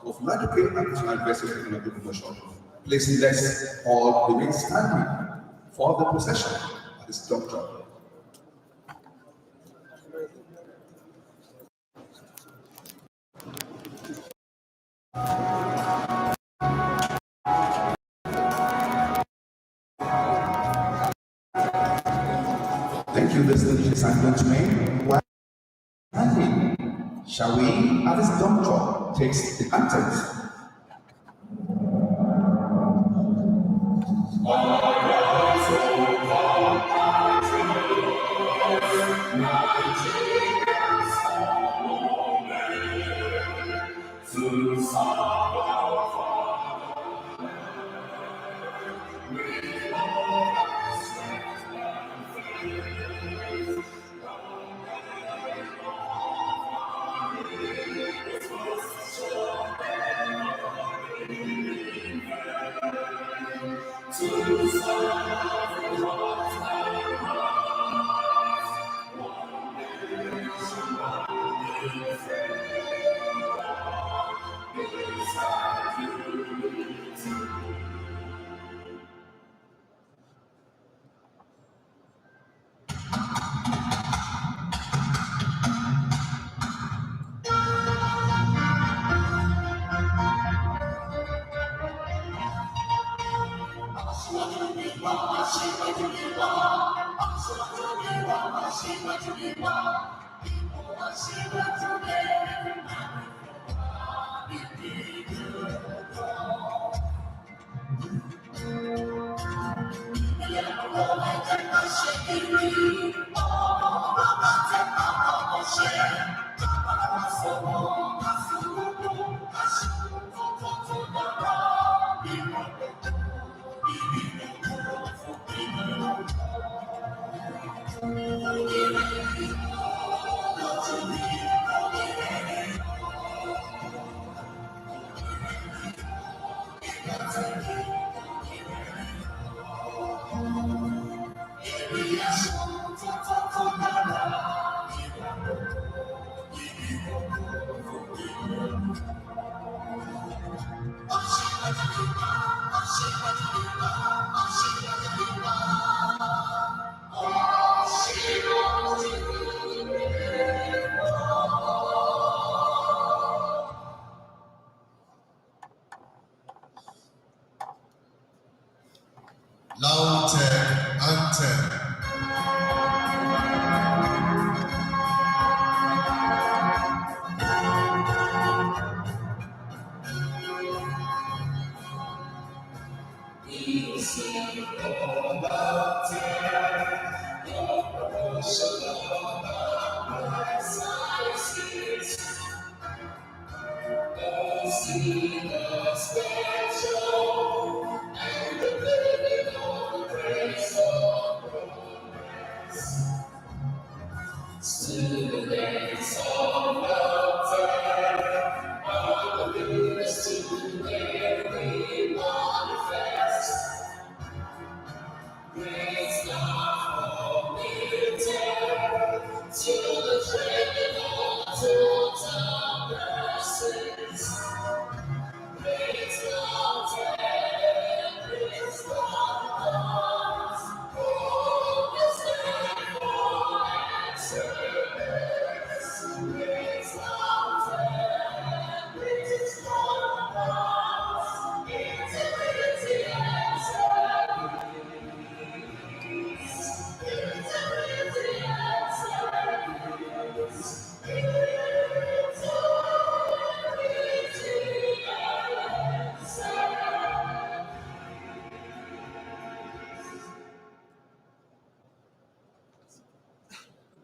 of Medicaid and Advisory Economic Promotion. Please let's all remain standing for the procession at this juncture. Thank you, ladies and gentlemen. While standing, shall we, at this juncture, take the anthems? LAUTECH anthem.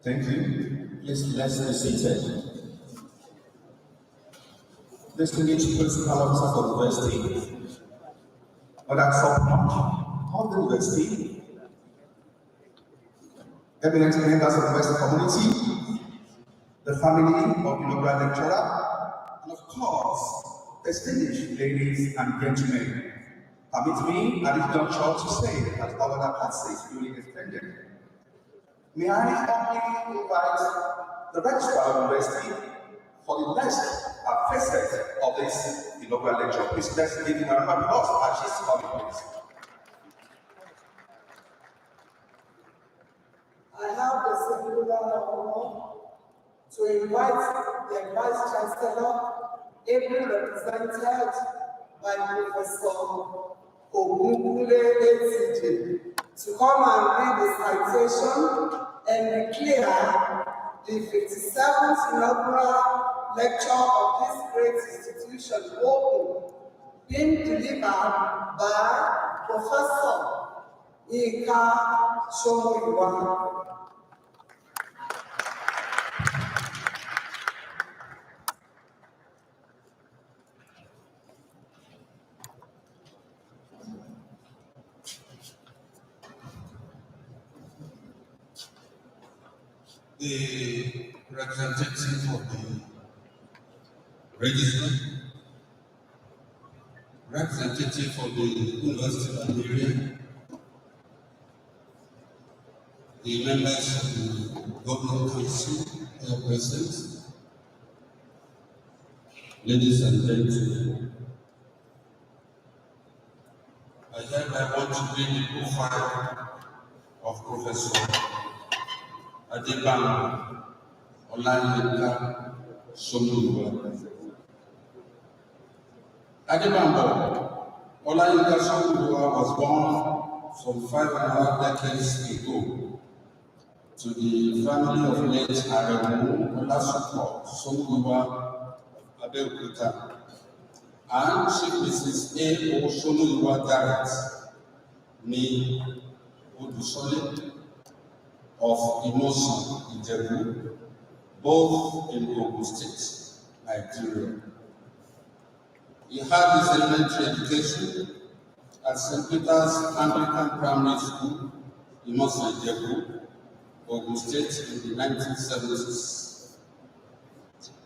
Thank you. Please let's be seated. Distinguished principal officer of the university, Madam Subcommittee of the university, eminent members of the university community, the family of the inaugural lecturer, and of course, distinguished ladies and gentlemen. Permit me at this juncture to say that our passage duly extended. May I humbly invite the registrar of the university for the next facet of this inaugural lecture. Please let's give him a round of applause as she's coming, please. I have the singular honor to invite the Vice Chancellor, ably represented by Professor Ogunkunle ATJ, to come and read the citation and declare the 57th Inaugural Lecture of this great institution open, being delivered by Professor Olayinmika Somuyiwa. The representative of the register, representative of the University of Nigeria, the members of the Governing Council, present, ladies and gentlemen, I hereby want to read the profile of Professor Adebambo Olayinmika Somuyiwa. Adebambo Olayinmika Somuyiwa was born some 5.5 decades ago to the family of late Adebambo Olayinmika Somuyiwa of Abeokuta and Chief Mrs. A. O. Somuyiwa Garrett ní Odusole of Inosan, Ijebu, both in Ogun State, Nigeria. He had his elementary education at St. Peter's Anglican Primary School, Inosan, Ijebu, Ogun State in the 1970s.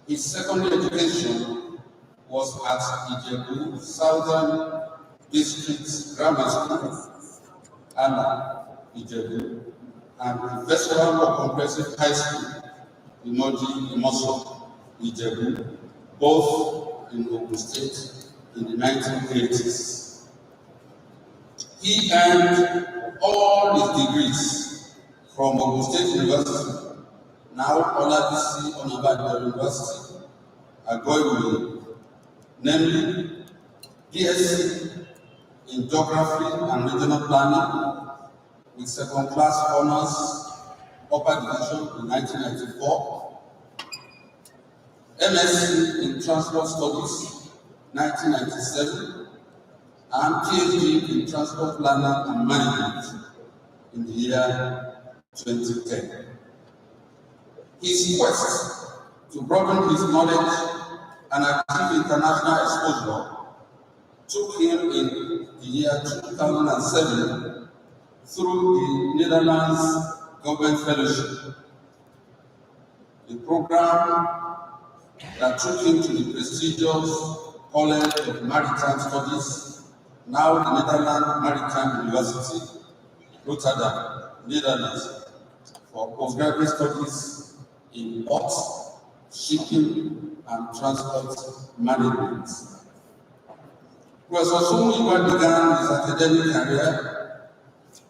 His secondary education was at Ijebu Southern District Grammar School, Ala, Ijebu, and the Festival of Comprehensive High School, Imoji, Imoso, Ijebu, both in Ogun State in the 1980s. He earned all his degrees from Ogun State University, now Olabisi Onabanjo University, Agoiwe, namely BSc in Geography and Regional Planning, with second-class honors, upper division in 1994, MSc in Transport Studies, 1997, and PhD in Transport Planning and Management in the year 2010. His quest to broaden his knowledge and achieve international exposure took him in the year 2007 through the Netherlands Government Fellowship, a program that took him to the prestigious College of Maritime Studies, now the Netherlands Maritime University, Rotterdam, Netherlands, for postgraduate studies in port, shipping, and transport management. Professor Somuyiwa began his academic career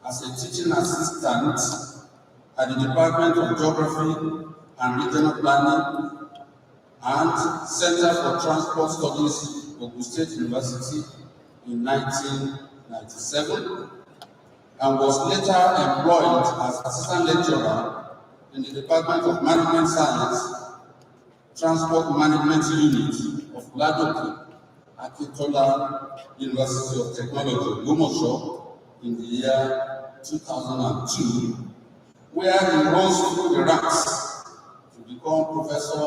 as a teaching assistant at the Department of Geography and Regional Planning and Center for Transport Studies, Ogun State University in 1997, and was later employed as assistant lecturer in the Department of Management Science, Transport Management Unit of Ladoke, Akintola University of Technology, Lumosho, in the year 2002, where he rose through the ranks to become Professor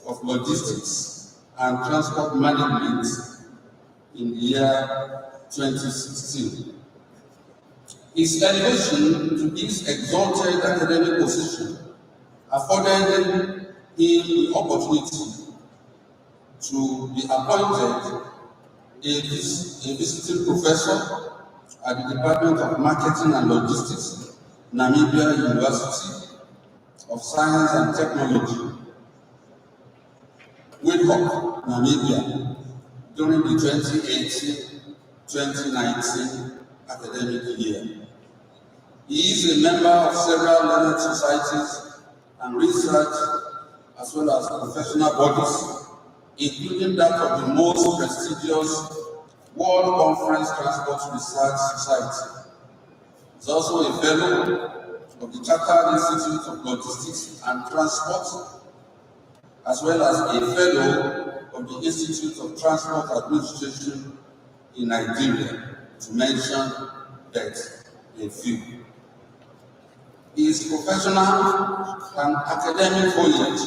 of Logistics and Transport Management in the year 2016. His elevation to this exalted academic position afforded him the opportunity to be appointed a visiting professor at the Department of Marketing and Logistics, Namibia University of Science and Technology, Windhoek, Namibia during the 2018-2019 academic year. He is a member of several learned societies and research as well as professional bodies, including that of the most prestigious World Conference Transport Research Society. He is also a fellow of the Chartered Institute of Logistics and Transport, as well as a fellow of the Institute of Transport Administration in Nigeria, to mention that a few. His professional and academic voyage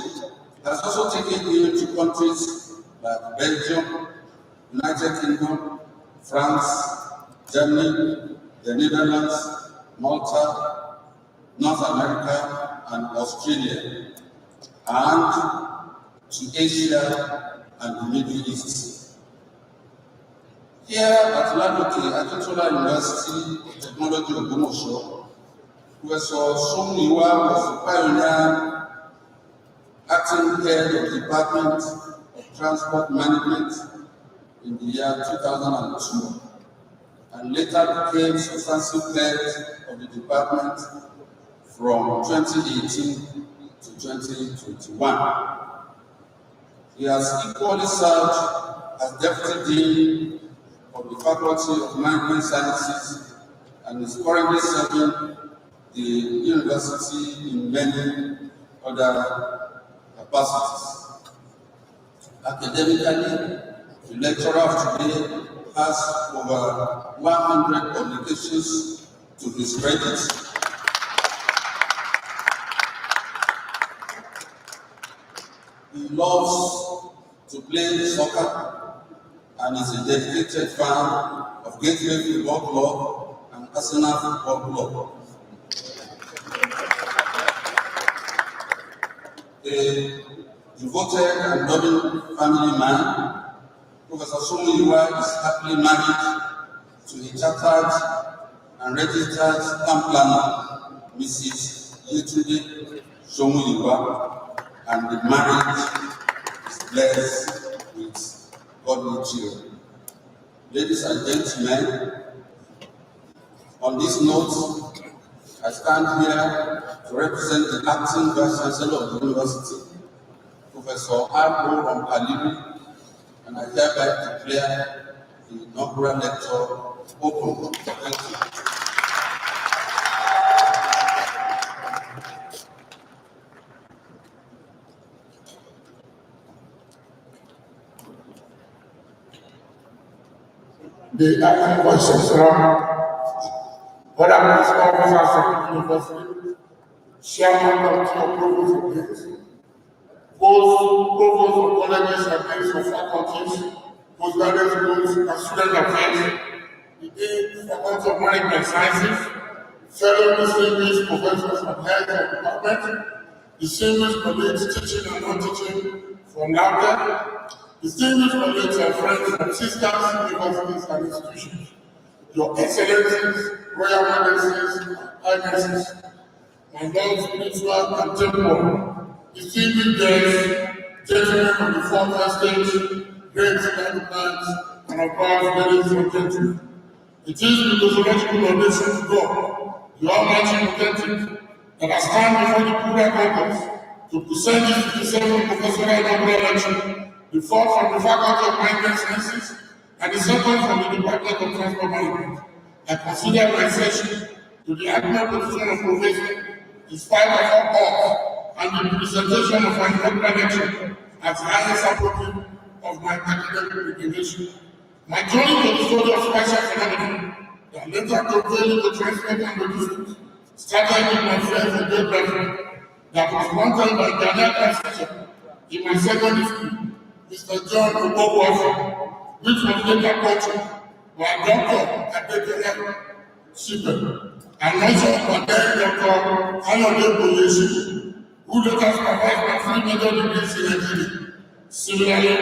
has also taken him to countries like Belgium, United Kingdom, France, Germany, the Netherlands, Malta, North America, and Australia, and to Asia and the Middle East. Here at LAUTECH University of Technology of Ogbomoso, Professor Somuyiwa was the pioneer acting head of the Department of Transport Management in the year 2002, and later became substantive head of the department from 2018 to 2021. He has equally served as Deputy Dean of the Faculty of Management Sciences and is currently serving the university in many other capacities. Academically, the lecturer of today has over 100 publications to his credit. He loves to play soccer and is a dedicated fan of Gateway Football Club and Arsenal Football Club. A devoted and loving family man, Professor Somuyiwa is happily married to a chartered and registered town planner, Mrs. Yetunde Somuyiwa, and the marriage is blessed with godly children. Ladies and gentlemen, on this note, I stand here to represent the acting Vice Chancellor of the University, Professor Adebambo Olayinmika, and I hereby declare the inaugural lecture open. Thank you. The acting Vice Chancellor, other principal officers of the university, chairman of the provost of deans, provost of colleges and deans of faculties, postgraduate schools and student affairs, the dean faculty of management sciences, fellow distinguished professors and heads of department, distinguished colleagues teaching and non-teaching from LAUTECH, distinguished colleagues and friends from sisters, universities and institutions, Your Excellencies, Royal Majesties, Highnesses, my Lord spiritual and temporal, distinguished guests, gentlemen of the fourth estate, great dignitaries, and above, ladies and gentlemen. It is with doxological donation to God, the Almighty Potentate, that I stand before the Plural Congress to present this 57th Professional Inaugural Lecture, the fourth from the Faculty of Management Sciences, and the second from the Department of Transport Management. I consider my session to the admirable position of Professor, in spite of all odds, and the presentation of an inaugural lecture as the highest appropriate of my academic recognition. My journey to the study of spatial phenomena that later converted into transport and logistics started with my friends in geography that was wanted by Ghanaian teacher in my secondary school, Mr. John Obowofi, which was later culture by Dr. Adebambo and also by Dr. Adebambo Olayinmika, who later supervised my 3 major degrees in engineering. Similarly,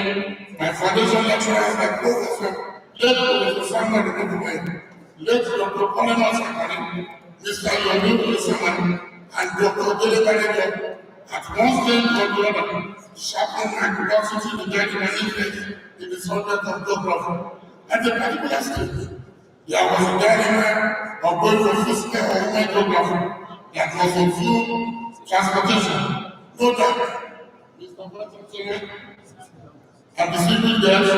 my foundation lecturers like Professor Professor Samuel Olayinmika, late Dr. Polymus Akane, Mr. Yomi Oyesaman, and Dr. Adebambo at one stage or the other sharpen my curiosity regarding my interest in the subject of geography. At a particular stage, there was a dilemma of going for physical or human geography that was include transportation. No doubt, Mr. President, at the civil death,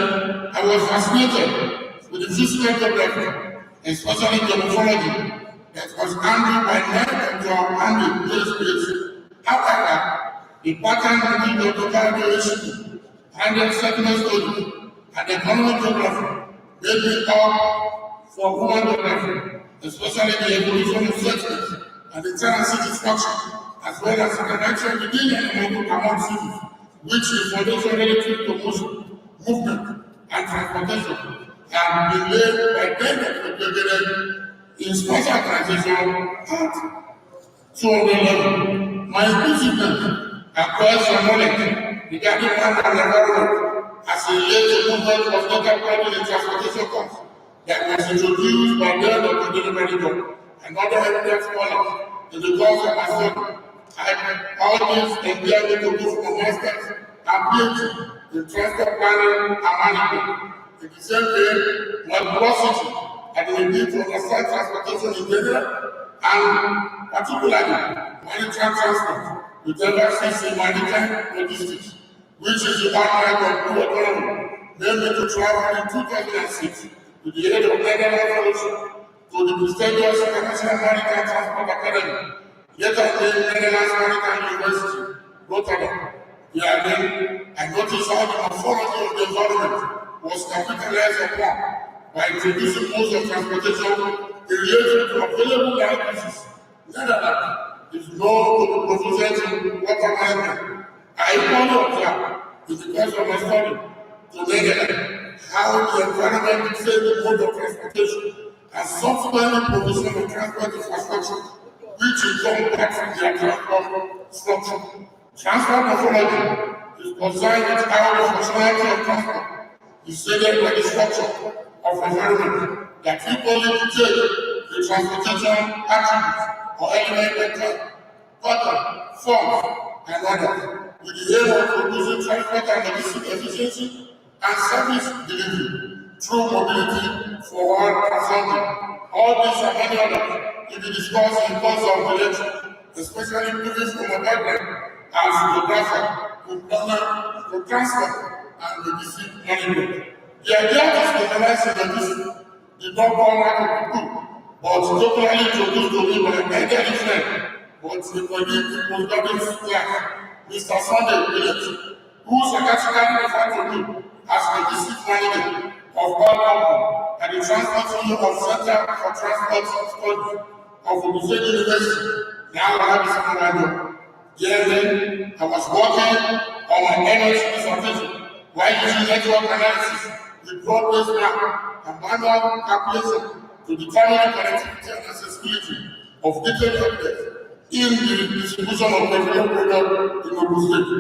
I was fascinated with the physical geography, especially the morphology that was handled by men of handling those places. However, the pattern between the geographical issue, handled settlement studies, and economic geography made me up for human geography, especially the evolution of settlements and the tenancy destruction, as well as the connection within and among cities, which is foundation relative to motion, movement, and transportation, have been laid by them that were in special transition at 200 level. My inclusiveness acquires some knowledge regarding man and environment as a related movement was not applied in the transportation course that was introduced by them that were delivered and other evidence scholars in the course of my study. I always endeavored to go for masters and PhD in transport planning and management. In the same way, my curiosity and the need to understand transportation in general and particularly maritime transport with emphasis in maritime logistics, which is the outline of blue economy, made me to travel in 2006 with the aid of Netherlands Fellowship to the prestigious International Maritime Transport Academy, later named Netherlands Maritime University, Rotterdam. Here I noticed how the morphology of the environment was capitalized upon by introducing modes of transportation in relation to available land uses. Netherlands is known to be proficient in water management. I equally observed in the course of my study to Netherlands how the environment dictates the mode of transportation and subsequently provision of transport infrastructure, which in turn impacts their transport structure. Transport morphology is concerned with how the functionality of transport is shaded by the structure of environment that frequently dictate the transportation attributes or elements like pattern, form, and others, with the aim of producing transport and logistic efficiency and service delivery through mobility for all consuming. All these and many others will be discussed in the course of the lecture, especially moving from a background as geographer, component, for transport, and logistic management. The idea to specialize in logistics did not come out of the book, but totally introduced to me by a elderly friend, but a colleague in postgraduate class, Mr. Sunday Williams, who sarcastically referred to me as logistics manager of all company and the transport union of Center for Transport Studies of Ogun University. Now I have this manager. Then I was working on my MSc dissertation while using network analysis with broad-based map and manual calculation to determine the connectivity and accessibility of detailed objects in the distribution of petroleum product in Ogun State.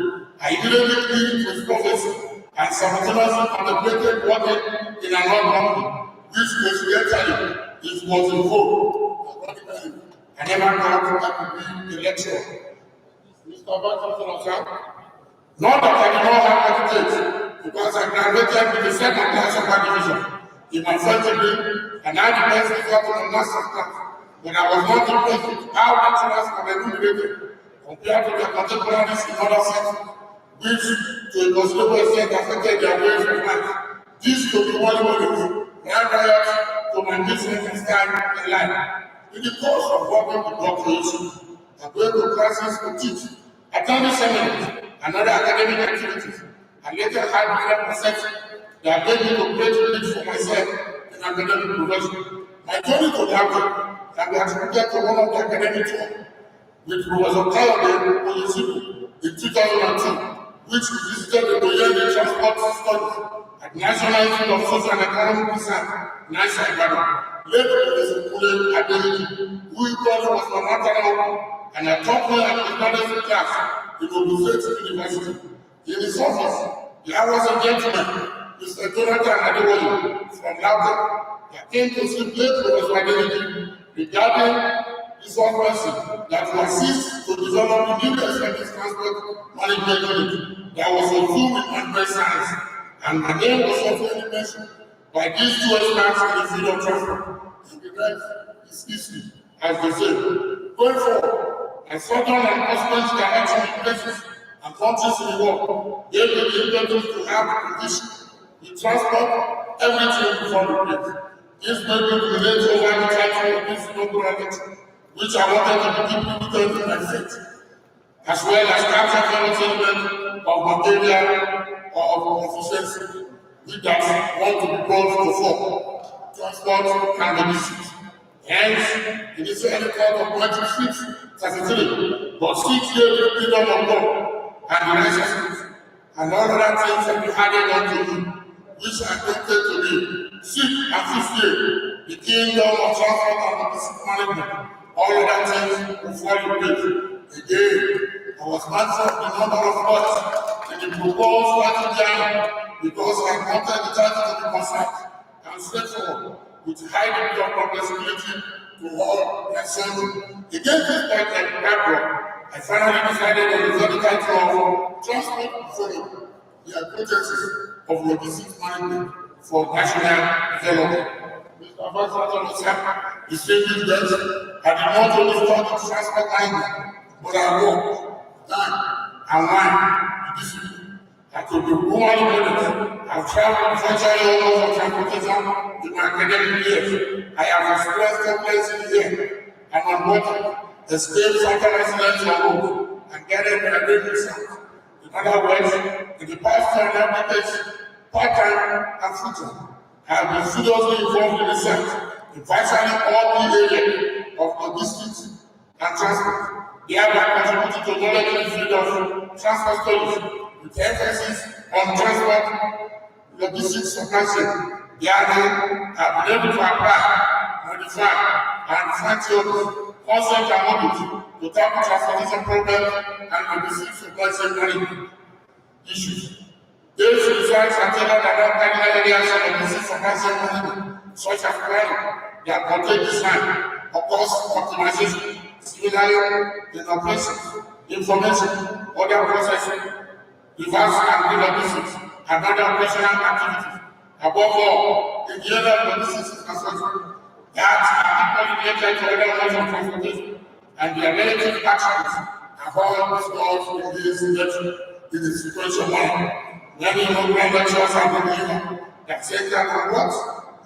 I immediately cleared his professor and simultaneously contemplated working in another company, which coincidentally it was in vogue. I never thought I could be a lecturer. Mr. Baton, not that I did not have attitude, because I graduated with the second class of my division in my first degree, and I had the best result in the master's class. But I was not impressed with how lecturers were remunerated compared to their contemporaries in other sectors, which to a considerable extent affected their ways of life. This could be one of the riots to my business and style in life. In the course of working with doctorates, I went to classes to teach, attended seminars, and other academic activities, and later had different perceptions that made me to create a niche for myself in academic profession. My journey to Lagos can be attributed to one of the academic tours, which was Kayode Oyedepo in 2002, which visited the Miami Transport Studies at National Institute of Social and Economic Research, NISA Ibadan. Later, Professor Adebambo Olayinmika was my maternal and I taught me at the graduate class in Ogun State University. In his office, there was a gentleman, Mr. Jonathan Adewale from LAUTECH, that came to see Professor Adebambo regarding his office that will assist to develop the new service transport management unit. there was a zoo in management science, and my name was often mentioned by these two experts in the field of transport. And the rest is history, as they say. Going forward, and southern and western direction in places and countries in the world, they will be able to have the condition, the transport, everything before the place. This may be related over the title of this inaugural lecture, which I wanted to be deeply rooted in my faith, as well as capture the element of material or of efficiency, which that want to be brought to the fore, transport and logistics. Hence, it is only called of 2633, but 6 years of freedom of God and the righteousness, and all other things that be added unto you, which are tempted to be. 6 and 5 years, the kingdom of transport and logistics management, all other things will fall in place. Again, I was answered the number of words in the proposed strategy because I wanted the title to be concise and straightforward, with high degree of complexity to all concerned. Against this background, I finally decided on the very title of Transport Forum, the Hypothesis of Logistics Management for National Development. Mr. Vice Chancellor, distinguished guests, I did not only study transport management, but I worked, time, and wine, the discipline. I could be womanly models. I've traveled virtually all over transportation in my academic years. I have experienced complex in the air and on water, escaped certain accidents on road, and gathered my great results. In other words, in the past 10 decades, part-time and full-time, I have been seriously involved in research in virtually all the areas of logistics and transport. Thereby contributing to knowledge in the field of transport studies, with emphasis on transport, logistics, supply chain. Thereby, I've been able to apply, modify, and fine-tune concepts and models to tackle transportation problems and logistics supply chain management issues. These results are tailored around cardinal areas of logistics supply chain management, such as planning, their content design, of course, optimization, similarly, in operations, information, other processing, reverse and logistics, and other operational activities. Above all, in the area of logistics infrastructure, that are equally related to other modes of transportation, and their relative actions have all discussed in this lecture in the sequential manner. Many inaugural lectures have been given that center on what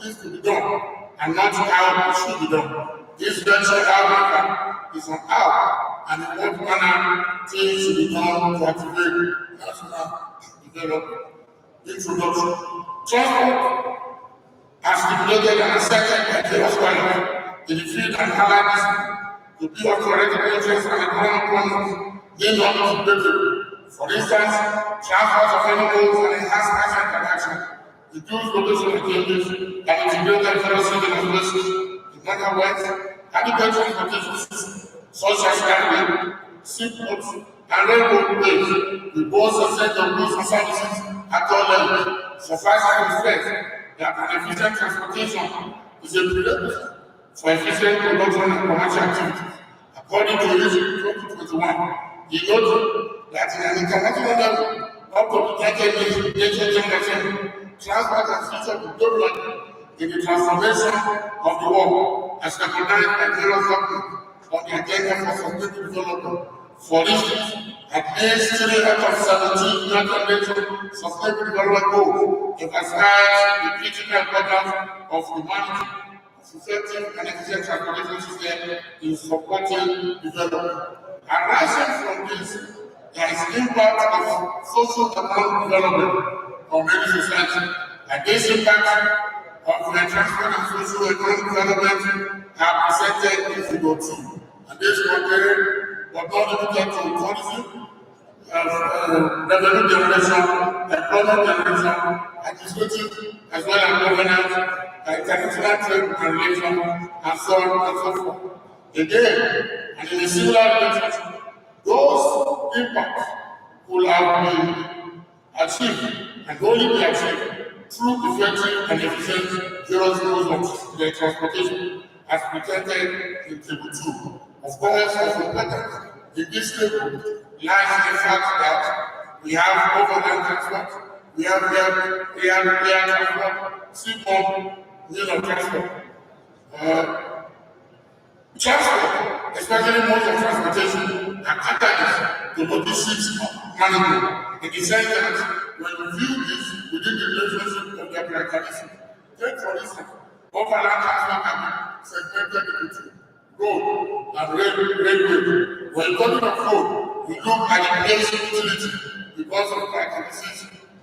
needs to be done, and not how it should be done. This lecture, however, is on how and in what manner things should be done to activate national development. Introduction. Transport, as stipulated and accepted by the scholars in the field and allied discipline, to be of theoretical interest and economic problems, need not be debatable. For instance, transport of animals and enhanced asset interaction, reduce location changes, and integrated velocity and places. In other words, adequate transportation systems, such as railway, seaports, and railroad ways, with both a set of goods and services at all levels, suffice to stress that an efficient transportation is a prerequisite for efficient production and commercial activities. According to Resolution 2021, he noted that in an international level, up to the 10th transport and future development in the transformation of the world as recognized by various governments on the agenda for sustainable development. For instance, at least 3 out of 17 United Nations Sustainable Development Goals emphasize the critical importance of humanity, effective and efficient transportation system in supporting development. Arising from this, there is impact of social economic development on many societies, and this impact of the transport and social economic development are presented in Figure 2. And this contains but not limited to tourism, revenue generation, employment generation, administrative, as well as governance, international trade and relations, and so on and so forth. Again, and in a similar relationship, those impacts could have been achieved and only be achieved through effective and efficient various modes of the transportation as presented in Table 2. Of course, as important in this table lies the fact that we have overland transport, we have air transport, seaborne means of transport. Transport, especially modes of transportation, are catalysts to logistics management. In the sense that when you view this within the relationship of their characteristics, take for instance, overland transport can be segmented into road and railway. When you talking of road, we look at the place utility because of characteristics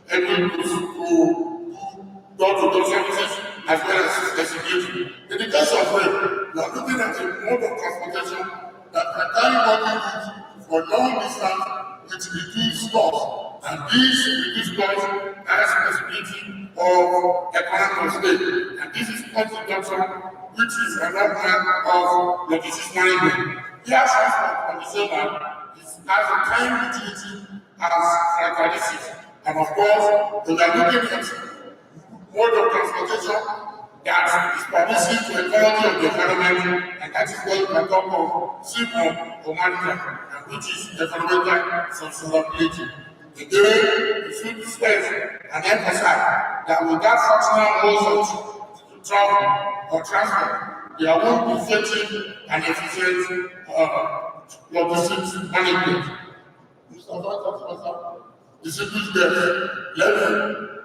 able to door-to-door services as well as accessibility. In the case of rail, we are looking at a mode of transportation that can carry working goods for long distance with reduced costs, and these reduced costs has possibility of economy of scale. And this is cost reduction, which is another part of logistics management. Air transport on the same hand has a time utility as characteristics. And of course, we are looking at mode of transportation that is permissive to the quality of the environment, and that is what we can talk of seaborne or maritime, and which is environmental sustainability. Again, we should stress and emphasize that without functional modes of travel or transport, there won't be effective and efficient logistics management. Mr. Vice Chancellor, distinguished guests, let me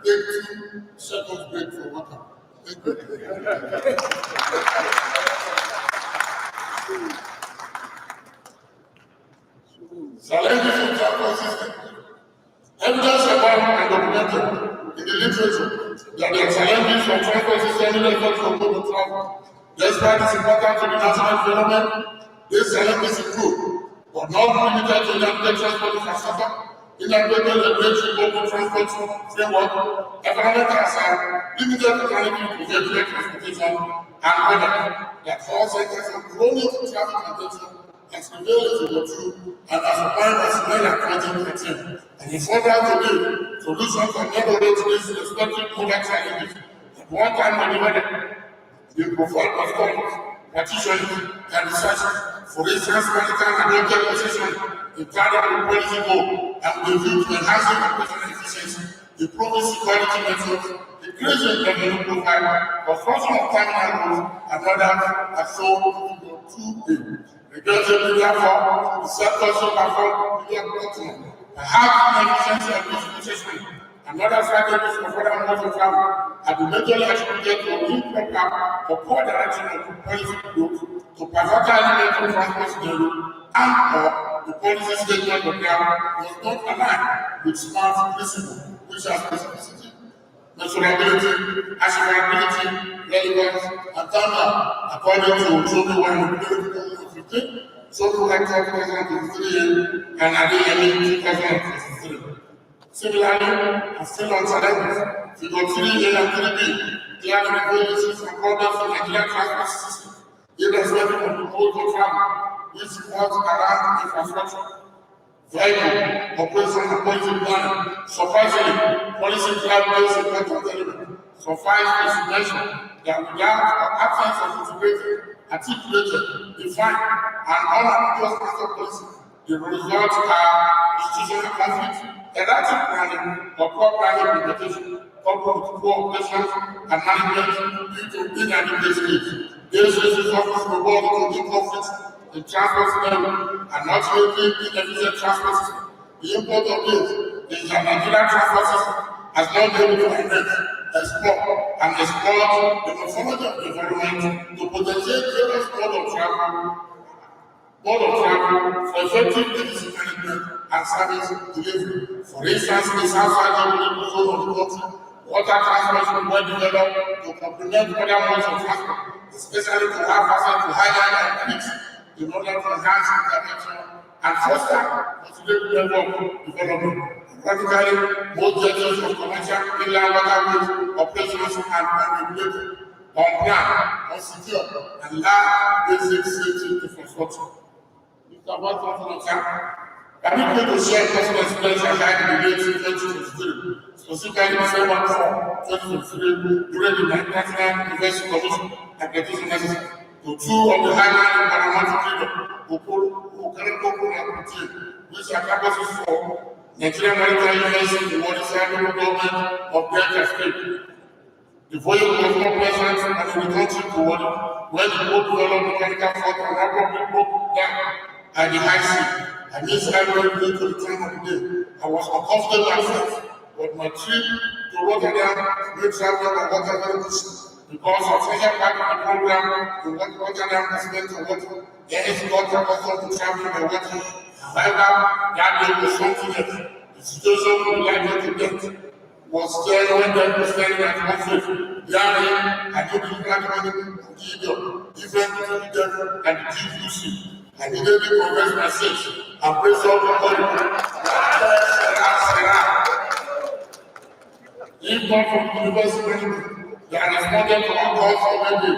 take 2 seconds break for water. Thank you. Challenges in transport system. Evidence about and documented in the literature that there are challenges from transport system in effect for global travel. Despite this important to the national development, these challenges include, but not limited to the transport infrastructure, inadequate regulatory open transport framework, economic asset, limited economic to vehicular transportation, and others that all sectors of chronic traffic congestion has prevailed to go through and as defined as well as 2013. And in further today, solutions can never reach these respective product challenges. At one time delivered, the profile of scholars, practitioners, and researchers, for instance, medical and medical position in cardiac policy goal, and with a view to enhancing operational efficiency, improving security methods, increasing revenue profile, construction of terminal roads, and others are shown to 2A. Regrettably, therefore, the sector should perform bigger optimum and have inefficiency of this processing. Another strategies for further modes of travel have been majorly attributed to improper or poor direction of policy growth, to pivotal elements of transport scenario, and/or the policy statement of travel was not aligned with smart principles, which are specificity, measurability, achievability, relevance, and timeline, according to Show Me One 2015, Show Me One 2023, and Adebambo 2023. Similarly, and still on challenges, Figure 3A and 3B, clearly reveal issues and problems in Nigerian transport system, irrespective of the mode of travel, which revolves around infrastructure, vehicle, operation and policy planning. Surprisingly, policy plan plays a important element. Suffice to mention that without the absence of integrated, articulated, defined, and unambiguous transport policy, the results are institutional conflict, erratic planning, or poor planning implementation, coupled with poor operations and management due to inadequate needs. These issues often revolve into conflicts in transport scenario and ultimately inefficient transport system. The import of this is that Nigerian transport system has not been able to invent, explore, and exploit the morphology of the environment to potentiate various modes of travel for effective medicine management and service delivery. For instance, in the southside geographical zone of the country, water transport should be well developed to complement other modes of transport, especially to have access to highland and creeks in order to enhance intervention and foster considerable level of development. Practically, most sectors of commercial inland waterways operations and unregulated, unplanned, unsecure, and lack basic safety infrastructure. Mr. Vice Chancellor, permit me to share personal experience I had in the year 2023, specifically December 4, 2023, during the National University Commission accreditation necessary to 2 of the highland environmental freedom, Okoro and Prof, which are campuses for Nigerian Maritime University was the local government of Delta State. The voyage was not pleasant and in the country to where the boat developed mechanical fault and abruptly broke down at the high sea. And this happened due to the time of the day. I was uncomfortable at first, but my trip to Rotterdam made traveling on water very easy. Because of treasure part of the program, the Rotterdam was meant to water. There is water also to travel by water. However, that day was something else. The situation would likely to death was there when they were standing at one foot. Therein, I knew the graduate of Gideon, different between the devil and the thief Lucy. I immediately confessed my sins and praised all the Holy. If not from the university, they had responded to our calls already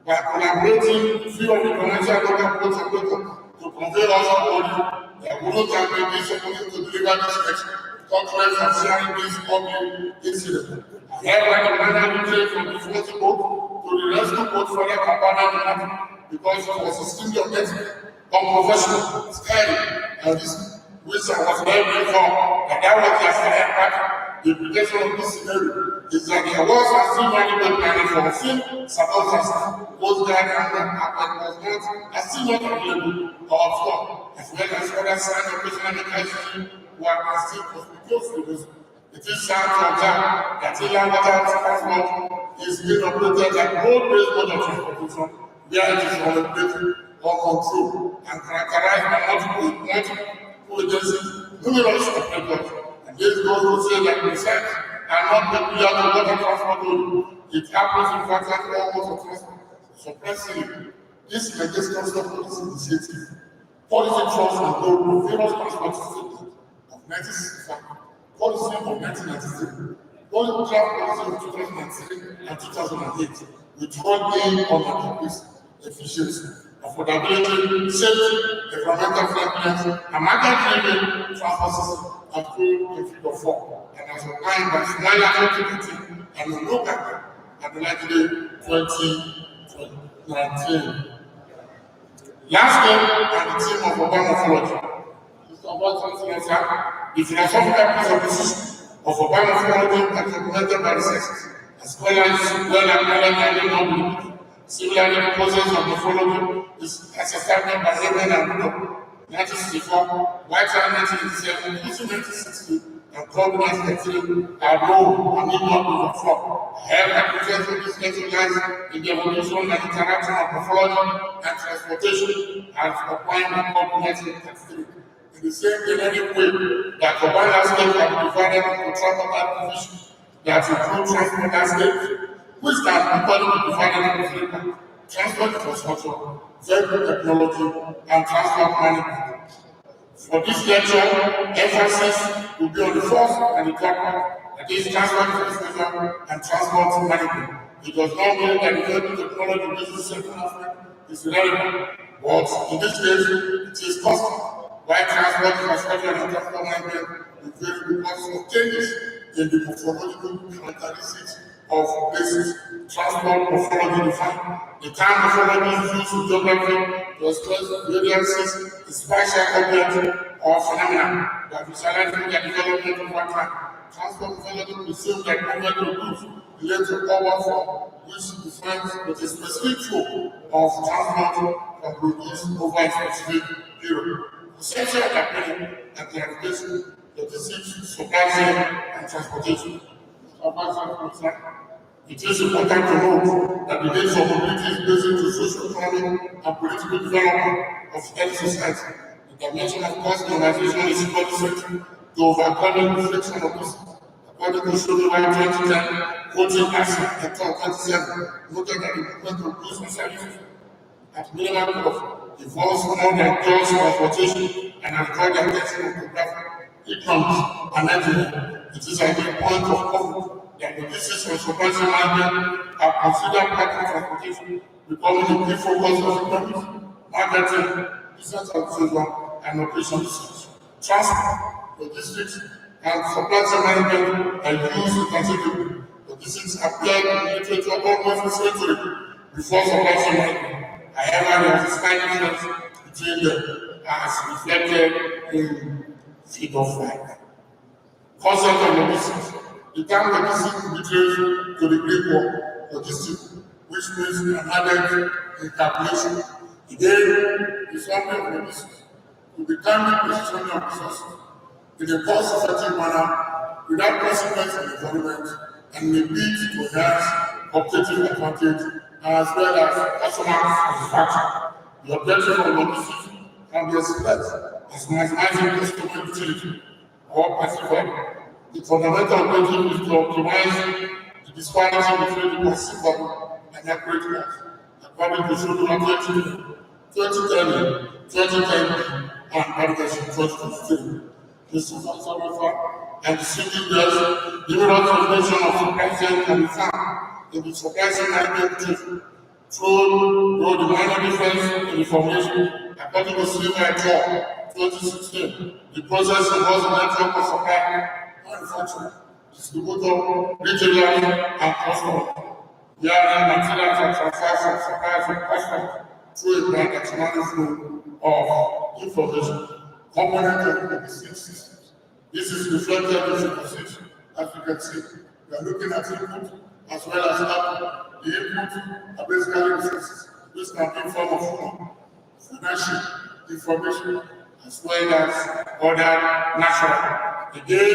by collaborating few of the commercial local boats and people to convey us to Holy. They wouldn't have been disappointed to deliver this lecture. Conference of sharing this public incident. However, the manner we came from the 40 boat to the rescue boat further compounded the matter because it was extremely offensive, unprofessional, scary, and this which I was very informed that was their silent pattern. The implication of this scenario is that there was a still management planning for a film supporters was there and was not a still not available or obscure, as well as other signs of personal mechanism who are still conspicuous. It is sad to observe that inland water transport is being operated like road-based mode of transportation, where it is regulated or controlled and characterized by multiple agencies, numerous operators. And this goes to say that research are not peculiar to water transport only. It happens in fact like all modes of transport. Surprisingly, this legislative policy initiative, policy trust and goal of famous transport statement of 1965, policy of 1993, policy draft policy of 2003 and 2008, which all aim on increase efficiency, affordability, safety, environmental friendliness, and market-driven transport system and full in figure 4, and as outlined by Smile Activity and the local at the 2019. Lastly, on the theme of urban morphology, the philosophical presupposition of urban morphology is implemented by researchers, as well as well-acknowledged and non-believers. Similarly, the process of morphology is established by Abraham and Prof. 1964, White and 1987, 1960, and Prof. 1983 are known and need not overflow. However, the presence of this lecture lies in the evolution and interaction of morphology and transportation as outlined by Prof. 1933. In the same generic way that urban landscape can be divided into transport divisions that include transport landscapes, which can equally be divided into three parts: transport infrastructure, vehicle technology, and transport management. For this lecture, emphasis will be on the first and the third part, that is transport infrastructure and transport management. It does not mean that the vehicle technology business sector aspect is irrelevant, but in this case, it is constant. Why transport infrastructure and transport management will vary because of changes in the morphological characteristics of places. Transport morphology defined. The term morphology is used in geography to express variances in spatial objects or phenomena that visualize their development over time. Transport morphology presumes that movement of goods relates to power form, which defines with a specific flow of transport and produced over a specific period. Essential adaptation and clarification, logistics, supply chain, and transportation. It is important to note that the base of mobility is based on socio-economic and political development of any society. The dimension of cost organization is equally certain to overcoming the friction of this. According to Shogun 2010, quoting ASIA at 27, noted that the movement of goods and services at minimum cost involves more than just transportation and avoid the attention of geography, economics, and engineering. It is at the point of conflict that the disease and supply chain management are considered part of transportation, becoming a key focus of economics, marketing, business administration, and operation research. Transport, logistics, and supply chain management are used interchangeably. Logistics appeared in literature almost a century before supply chain management. However, there is a slight difference between them, as reflected in Figure 5. Concept of logistics. The term logistics could be traced to the Greek word logistic, which means an added calculation. Again, the summary of logistics to the timely positioning of resources in a cost-effective manner without consequence of the environment and may lead to enhance competitive advantage as well as customer satisfaction. The objective of logistics can be expressed as maximizing customer utility or passive value. The fundamental objective is to optimize the disparity between the passive value and accurate cost, according to LAUTECH 2010, 2010, and Adebambo 2023. This is also and the city does numerous transformation of supply chain can be found in the supply chain management through the minor difference in the formulation. According to Silver 2016, the process involves a network of supply, manufacturer, distributor, retailer, and customer. Wherein materials are transferred from suppliers to customers through a grand external flow of information, component of the systems. This is reflected in the position. As you can see, we are looking at input as well as output. The input are basically resources, which can be in form of human, financial information, as well as other natural. Again,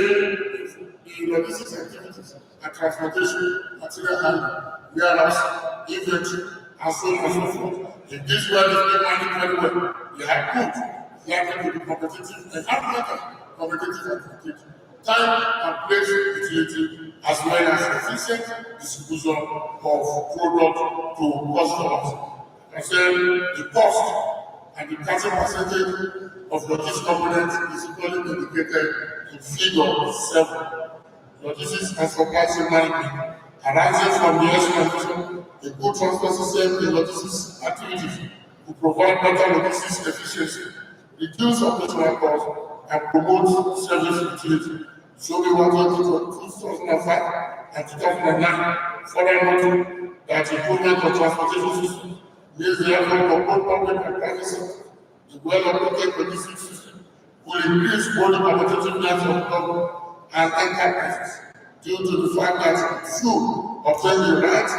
the logistics activities and transportation, material handling, warehouse, inventory, and so on and so forth. If this word is being managed very well, the output is likely to be competitive and have competitive advantage, time and place utility, as well as efficient distribution of product to customers. I said the cost and the cutting percentage of logistics components is equally indicated in figure 7. Logistics and supply chain management arising from the explanation, a good transport system in logistics activities to provide better logistics efficiency, reduce operational costs, and promote service utility. So we were talking to 2005 and 2009, further noting that improvement of transportation system means the effort of both public and private sector. The well-operated logistics system will increase both the competitiveness of government and enterprises due to the fact that few obtain the right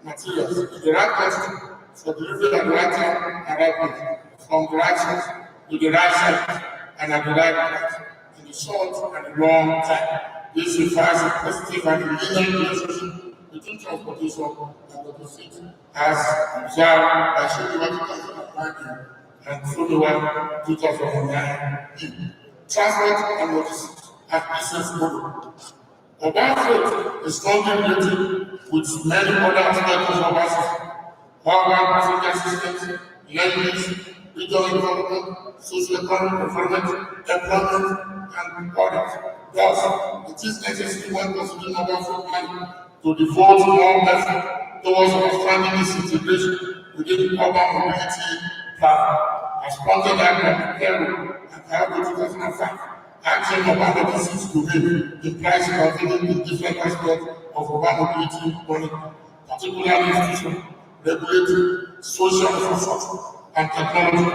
materials in the right quantity for delivery at the right time and right place, from the right source to the right site and at the right price in the short and the long time. This requires a positive and linear relationship between transportation and logistics, as observed by Somuyiwa 2019 and Somuyiwa 2009. Transport and logistics as business model. Urban freight is strongly related with many other aspects of urban system. Urban passenger systems, land use, regional development, socio-economic development, employment, and others. Thus, it is necessary when considering urban freight planning to devote more effort towards understanding this integration within urban mobility plan. As pointed out by Carol and Carol 2005, action urban logistics domain implies considering the different aspects of urban mobility planning, particularly institutional, regulatory, social infrastructure, and technology,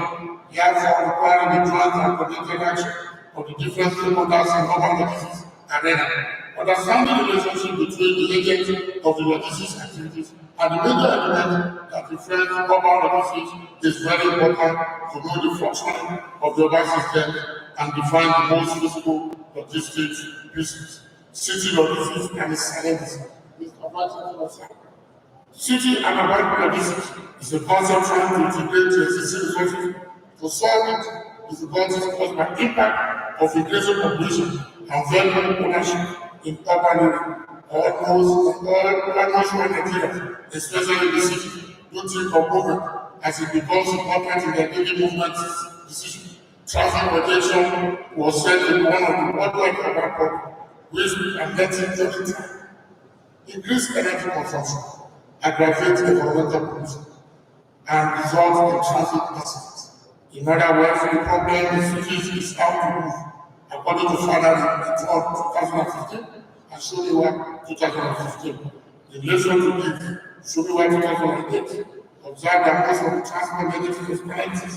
therefore requiring the joint and coordinated action of the different stakeholders in urban logistics arena. Understanding the relationship between the agents of the logistics activities and the major element that reflects urban logistics is very important to know the functioning of the urban system and define the most visible logistics business. City logistics and its challenges. City and urban logistics is a concept trying to integrate the existing resources to solve difficulties caused by impact of increasing population and vehicle ownership in urban areas. Almost all Nigeria, especially in the city, do think of movement as it becomes important in their daily movement decision. Traffic protection was set in one of the worldwide urban problems, which can let it journey time, increase energy consumption, aggravate environmental pollution, and result in traffic accidents. In other words, the problem in cities is how to move, according to final report 2015 and Somuyiwa 2015. In relation to this, Somuyiwa 2008 observed that most of the transport negative externalities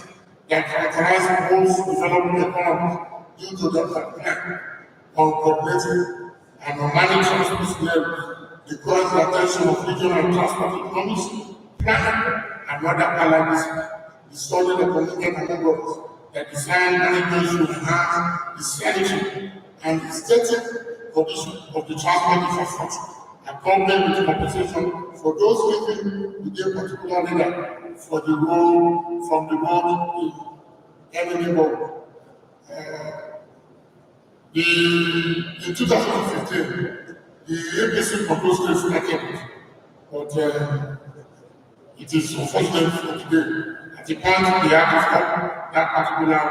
that characterize most developing economies due to the plan on coordinating and on managing transport scenarios, the growing attention of regional transport economics, planning, and other allies, the study recommended among others that design management should enhance the sanity and the aesthetic condition of the transport infrastructure, accompanied with compensation for those living within particular area for the road from the road in any neighborhood. In 2015, the APC proposed this package, but it is unfortunate for today. At the point we have to stop that particular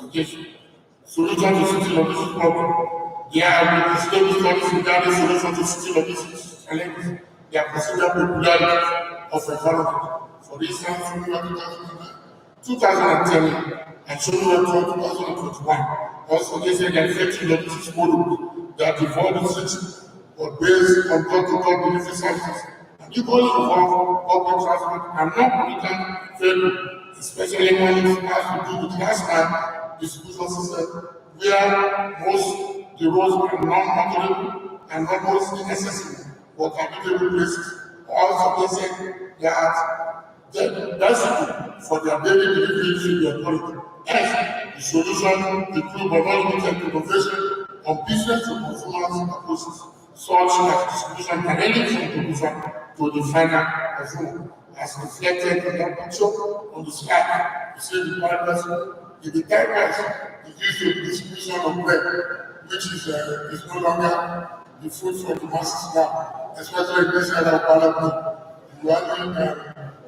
suggestion. Solution to city logistics problem. There have been studies regarding solution to city logistics challenges. They are considered peculiarities of environment. For instance, 2010 and 2021 also they say that effective logistics model that evolved in city but based on door-to-door delivery services and equally involve public transport and non-communicant vehicle, especially when it has to do with last mile distribution system where most the roads are non-motorable and almost inaccessible but habitable places. Also, they said that the bicycle for their daily delivery should be encouraged. Hence, the solution include but not limited to innovation on business to consumer approaches, such as distribution directly from producer to the final consumer, as reflected in that picture on the slide. You see the parallels in the typewriter is used for the distribution of bread, which is no longer the food for the masses now, especially in this side of Parliament. You are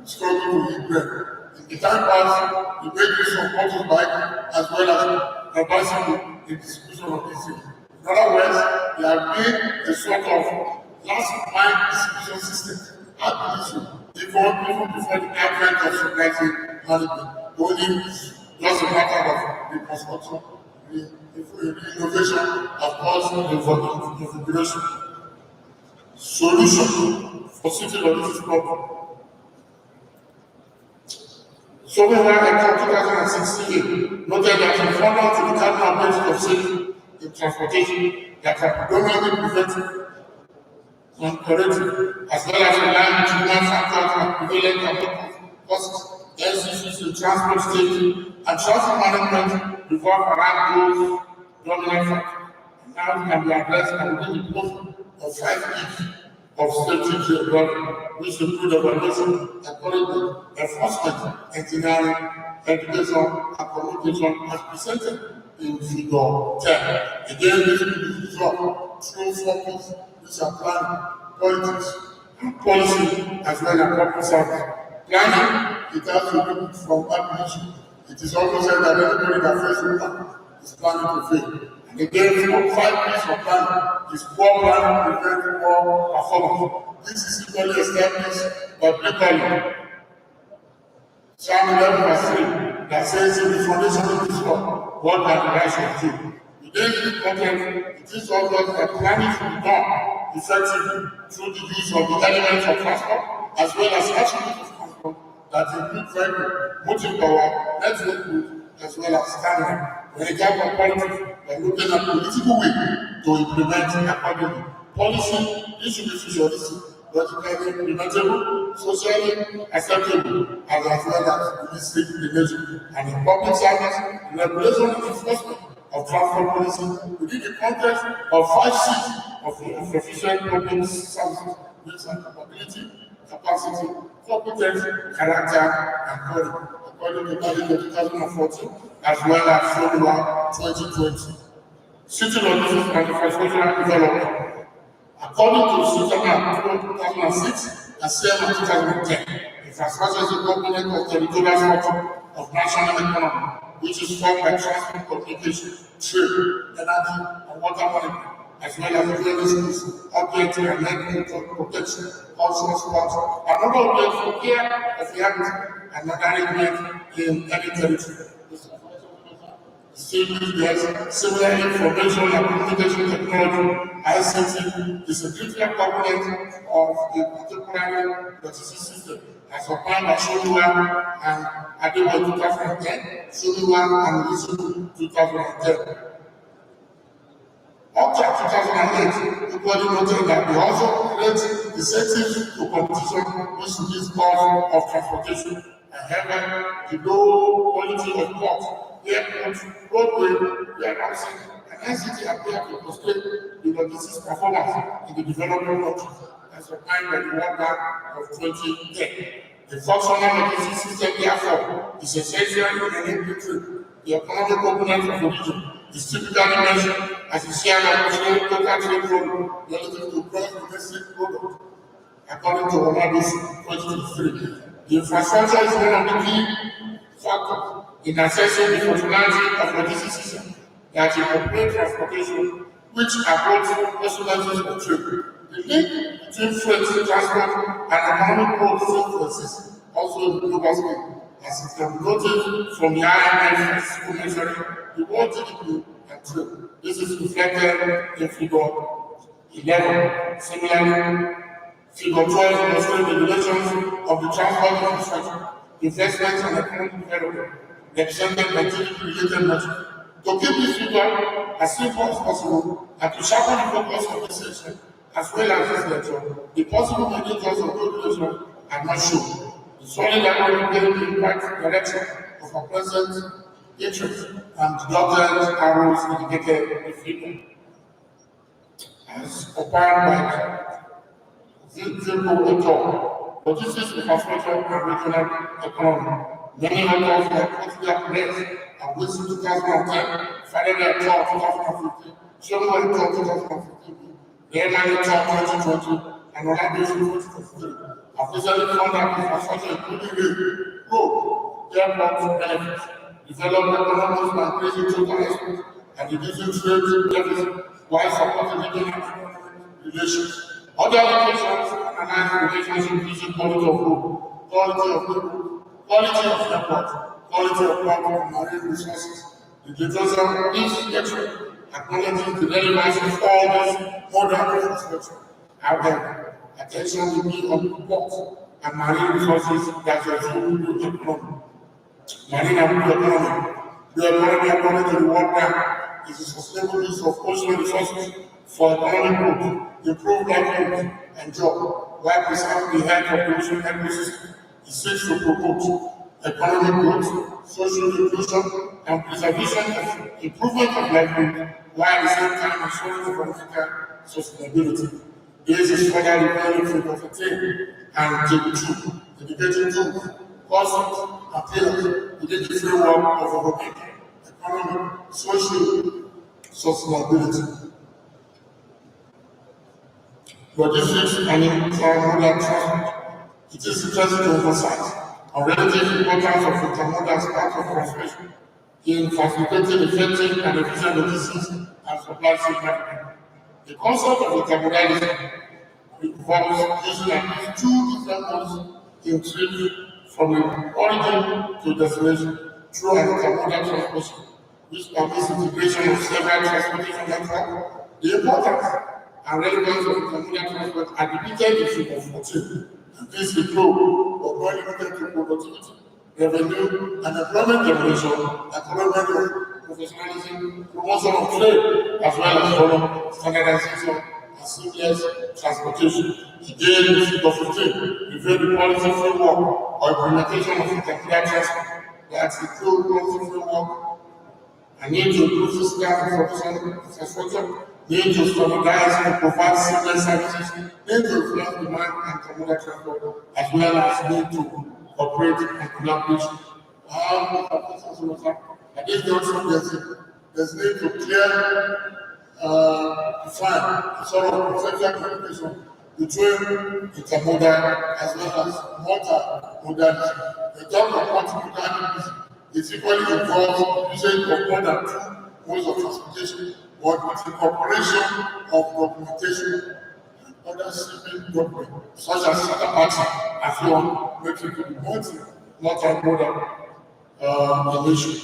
struggling to eat bread. In the time past, you make use of motorbike as well as a bicycle in distribution of these things. In other words, they have made a sort of last mile distribution system at the issue, even before the advent of supply chain management. Only just a matter of reconstruction, the innovation, of course, the configuration. Solution for city logistics problem. So we were in 2016 noted that in further to the cardinal objectives of safety in transportation that are predominantly preventive and corrective, as well as relying on human factors and prevalent and causes, issues in transport safety and transport management revolve around those dominant factors. And now it can be addressed within the course of 5 years of safety geography, which include evaluation, encouragement, enforcement, engineering, education, and communication as presented in figure 10. Again, this will be resolved through focus, which are planning, politics, and policy, as well as public service. Planning, it has to be from that issue. It is also said that everybody that fails with plan is planning to fail. And again, for 5 years of planning is poor planning prevents poor performance. This is equally established biblically. Psalm 11 verse 3 that says in the foundation of this law, what are the rights of you? Within this context, it is obvious that planning should be done effectively through the use of the elements of transport as well as attributes of transport that include vehicle, motive power, network goods, as well as stamina. When it comes to politics, we are looking at political way to implement accordingly. Policy, this should be futuristic, logically implementable, socially acceptable, as well as realistic in nature. And in public service, the regulation and enforcement of transport policy within the context of 5 C's of efficient public services, with capability, capacity, competence, character, and quality. According to the 2014, as well as Formula 2020. City logistics and infrastructural development. According to Switzerland 2006 and SEMA 2010, infrastructure is a component of territorial structure of national economy, which is formed by transport, communication, trade, energy, and water management, as well as buildings, objects and land protection, cultural sports, another object for care of the habitat, and another element in any territory. CBS, similar information and communication technology, ICT, is a critical component of the contemporary logistic system, as supplied by Somuyiwa and Adebambo 2010, Somuyiwa and Isu 2010. Up to 2008, equally noted that they also create incentives to competition which reduce cost of transportation and however the low quality of port, airport, roadway, warehousing, and ICT appear to constrain the logistics performance in the developing countries as defined by the World Bank of 2010. The functional logistics system, therefore, is essential in enabling trade. The economic component of the region is typically measured as a share of total trade volume relative to gross domestic product, according to Omado's 2023. The infrastructure is one of the key factors in assessing the functionality of logistics system that incorporate transportation, which approach possibilities of trade. The link between freight transport and economic growth influences also in the global scale, as it can be noted from the IMF school measuring the world GDP and trade. This is reflected in figure 11. Similarly, figure 12 illustrates the relations of the transport infrastructure, investments and economic development, represented by GDP-related measures. To keep this figure as simple as possible and to sharpen the focus of this session, as well as this lecture, the possible indicators of good relation are not shown. The solid economic the impact direction of our present interest and the dotted arrows indicated in the figure. As opined by Zilko et al., logistics, infrastructure, and regional economy. Many authors like Portugal Press and Wilson 2010, Faraday et al. 2015, Sherman et al. 2015, Leonard et al. 2020, and Orlando 2023 have recently found that infrastructure, including road, airport benefits, developed economies by increasing total exports and reducing trade deficit while supporting regional economic relations. Other applications analyze the relationship between quality of road, quality of people, quality of airport, quality of water and marine resources. The literature is lecture acknowledging the relevance of all these modern infrastructure. However, attention will be on port and marine resources that will fuel the economy. Marine and blue economy. Blue economy, according to the World Bank, is a sustainable use of ocean resources for economic growth, improve livelihood and job, while preserving the health of the ocean ecosystem. It seeks to promote economic growth, social inclusion, and preservation of improvement of livelihood, while at the same time ensuring environmental sustainability. This is further requiring figure 15 and table 2, indicating tools, concepts, and pillars within the framework of environmental, economic, social sustainability. Logistics and intermodal transport. It is interesting to emphasize on relative importance of intermodal as part of transportation in facilitating effective and efficient logistics and supply chain management. The concept of intermodalism involves using at least two different modes in trip from the origin to destination through an intermodal transportation, which permits integration of several transportation networks. The importance and relevance of intermodal transport are depicted in figure 14. And this is flow of money limited to productivity, revenue, and employment generation, economic professionalism, promotion of trade, as well as following standardization and seamless transportation. Again, in figure 15, reveal the policy framework or implementation of intermodal transport that include policy framework and need to improve physical information infrastructure, need to standardize and provide seamless services, need to influence demand and intermodal transport, as well as need to operate and collaborate. At this junction, there's need to define sort of conceptual communication between intermodal as well as multimodality. The term of multimodality is equally involves usage of more than two modes of transportation, but with incorporation of documentation and other shipping documents, such as Sata and so on, making it multimodal emission.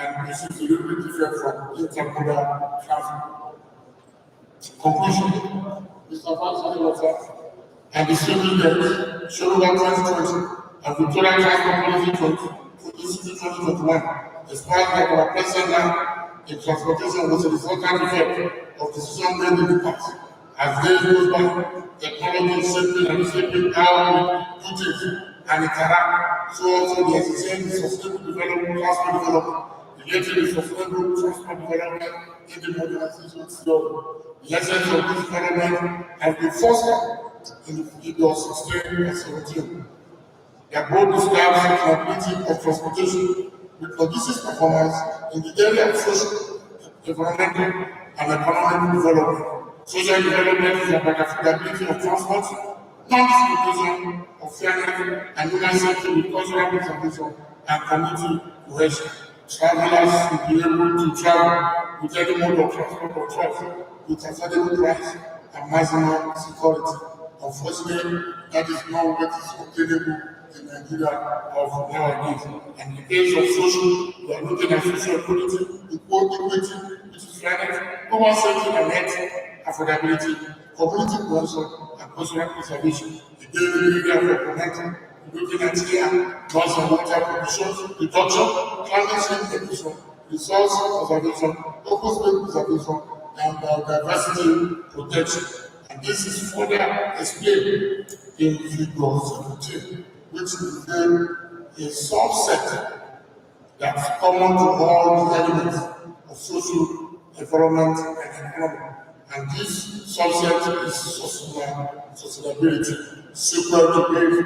and this is a little bit different from intermodal transport. Conclusion. Mr. Vice and the civil debt, Schedule 2020, and Victoria Transport Policy 2021, despite that our present now in transportation was a resultant effect of decision made in the past. As days goes by, technology is shaping and shaping how we do things and interact. So also the existing sustainable development, transport development, related to sustainable transport development in the modernization theory. The essence of this development has been fostered in the figure 16 and 17. They both describes the capability of transportation with logistics performance in the area of social, environmental, and economic development. Social development is about the affordability of transport, non-discrimination of fairness, and human safety with cultural preservation and community cohesion. Travelers should be able to travel with any mode of transport or choice with affordable price and maximum security. Unfortunately, that is not what is obtainable in Nigeria of nowadays. And in the case of social, we are looking at social equality, equity, which is fairness, human safety and health, affordability, community cohesion, and cultural preservation. Again, the area of implementing, looking at here, loss and water pollution, reduction, climate change emission, resource conservation, open space preservation, and biodiversity protection. And this is further explained in figure 17, which is a subset that's common to all the elements of social development and economy. And this subset is sustainability, super debate,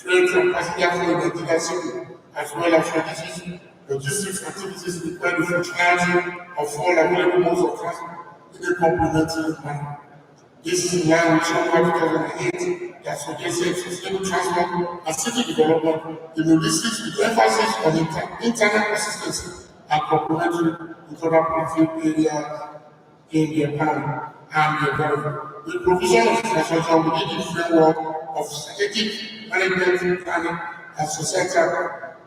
freight and passenger flow in Nigeria city, as well as logistics activities require the functionality of all available modes of transport in a complementary manner. This is in line with Schedule 2008 that suggested sustainable transport and city development in logistics with emphasis on internet consistency and complementary with other policy areas in the economy and the environment. With provision of infrastructure within the framework of strategic management planning and societal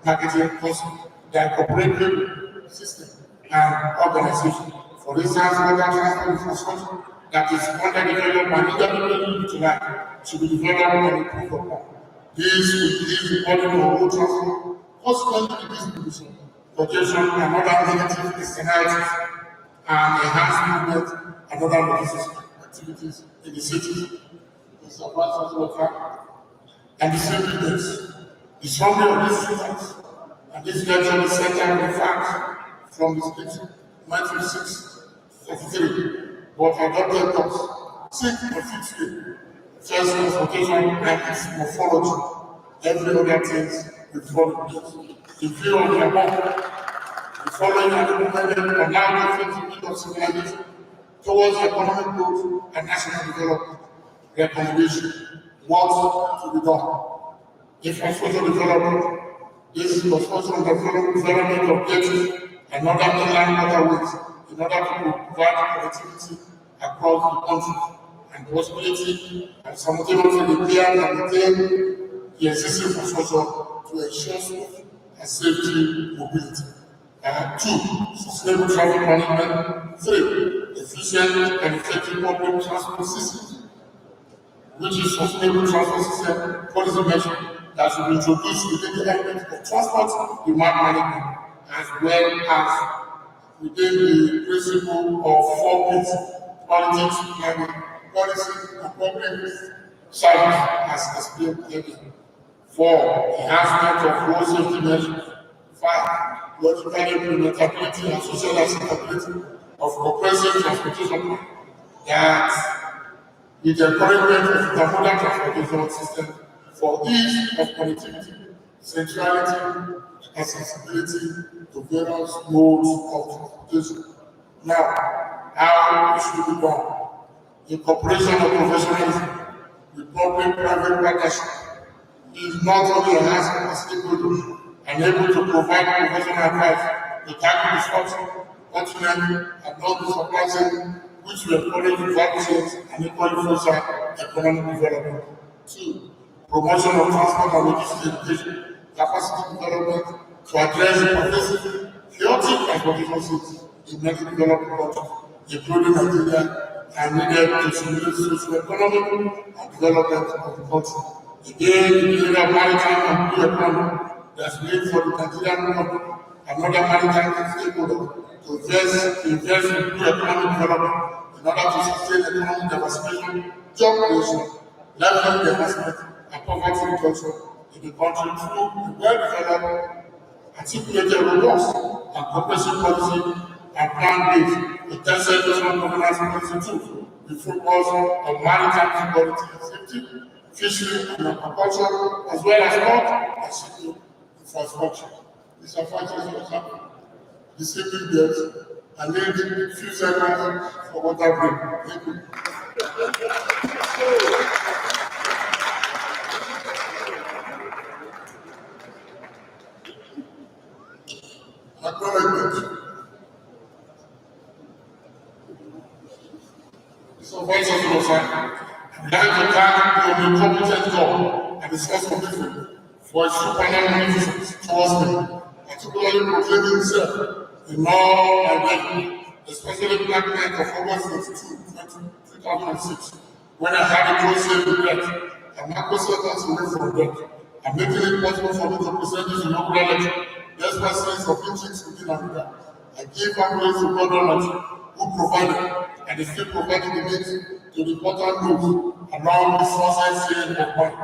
marketing concepts that incorporate system and organization. For instance, water transport infrastructure that is underdeveloped and inadequately utilized should be developed and improved upon. This will reduce the burden of road transport, consequently reduce pollution, congestion, and other negative externalities, and enhance movement and other logistics activities in the city. Mr. Vice Chancellor, and the same business. The summary of these results and this lecture is centered on the facts from the scripture, Matthew 6:33. But adopted thoughts, seek and fix faith, first consultation and its morphology, every other thing will follow this. In view of the above, the following are recommended on how to fit the need of civilization towards economic growth and national development. Recommendation: what to be done? Infrastructure development. This is construction development objectives and other inland waterways in order to provide connectivity across the country and possibility and simultaneously repair and maintain the existing infrastructure to ensure smooth and safety mobility. 2. Sustainable traffic management. 3. Efficient and effective public transport systems, which is sustainable transport system policy measure that should be introduced within the element of transport demand management, as well as within the principle of 4 P's: politics, planning, policy, and public service, as explained earlier. 4. Enhancement of road safety measures. 5. Logical implementability and social acceptability of comprehensive transportation plan that with the encouragement of the modern transportation system for ease of connectivity, centrality, accessibility to various modes of transportation. Now, how it should be done? Incorporation of professionalism with public-private partnership is not only enhancing capacity building and able to provide professional advice to tackle disruption, ultimately, and not the supply chain, which will encourage value chains and equally foster economic development. 2. Promotion of transport and logistics education, capacity development to address the pervasive, chaotic transportation seats in many developed countries, including Nigeria, are needed to stimulate socio-economic and development of the country. Again, in the area of maritime and blue economy, there's need for the Nigerian government and other maritime stakeholders to invest in blue economic development in order to sustain economic diversification, job creation, livelihood enhancement, and poverty reduction in the country through a well-developed, articulated, robust, and comprehensive policy and plan-based intensive governance policy tools with focus on maritime security and safety, fishery and aquaculture, as well as port and shipping infrastructure. These are factors, for example. The shipping debt, and then a few seconds for water break. Thank you. Acknowledgements. So, Vice Chancellor, I'd like to thank the competent God and the source of wisdom for his supernal munificence towards me, particularly proclaiming himself in all my life, especially Black Night of August 22, 2006, when I had a close shave with death, and Marco sentence away from death, and making it possible for me to present this inaugural lecture, despite sense of injuries within Africa. I give praise to God Almighty, who provided and is still providing the means to the important moves along this success chain of mine.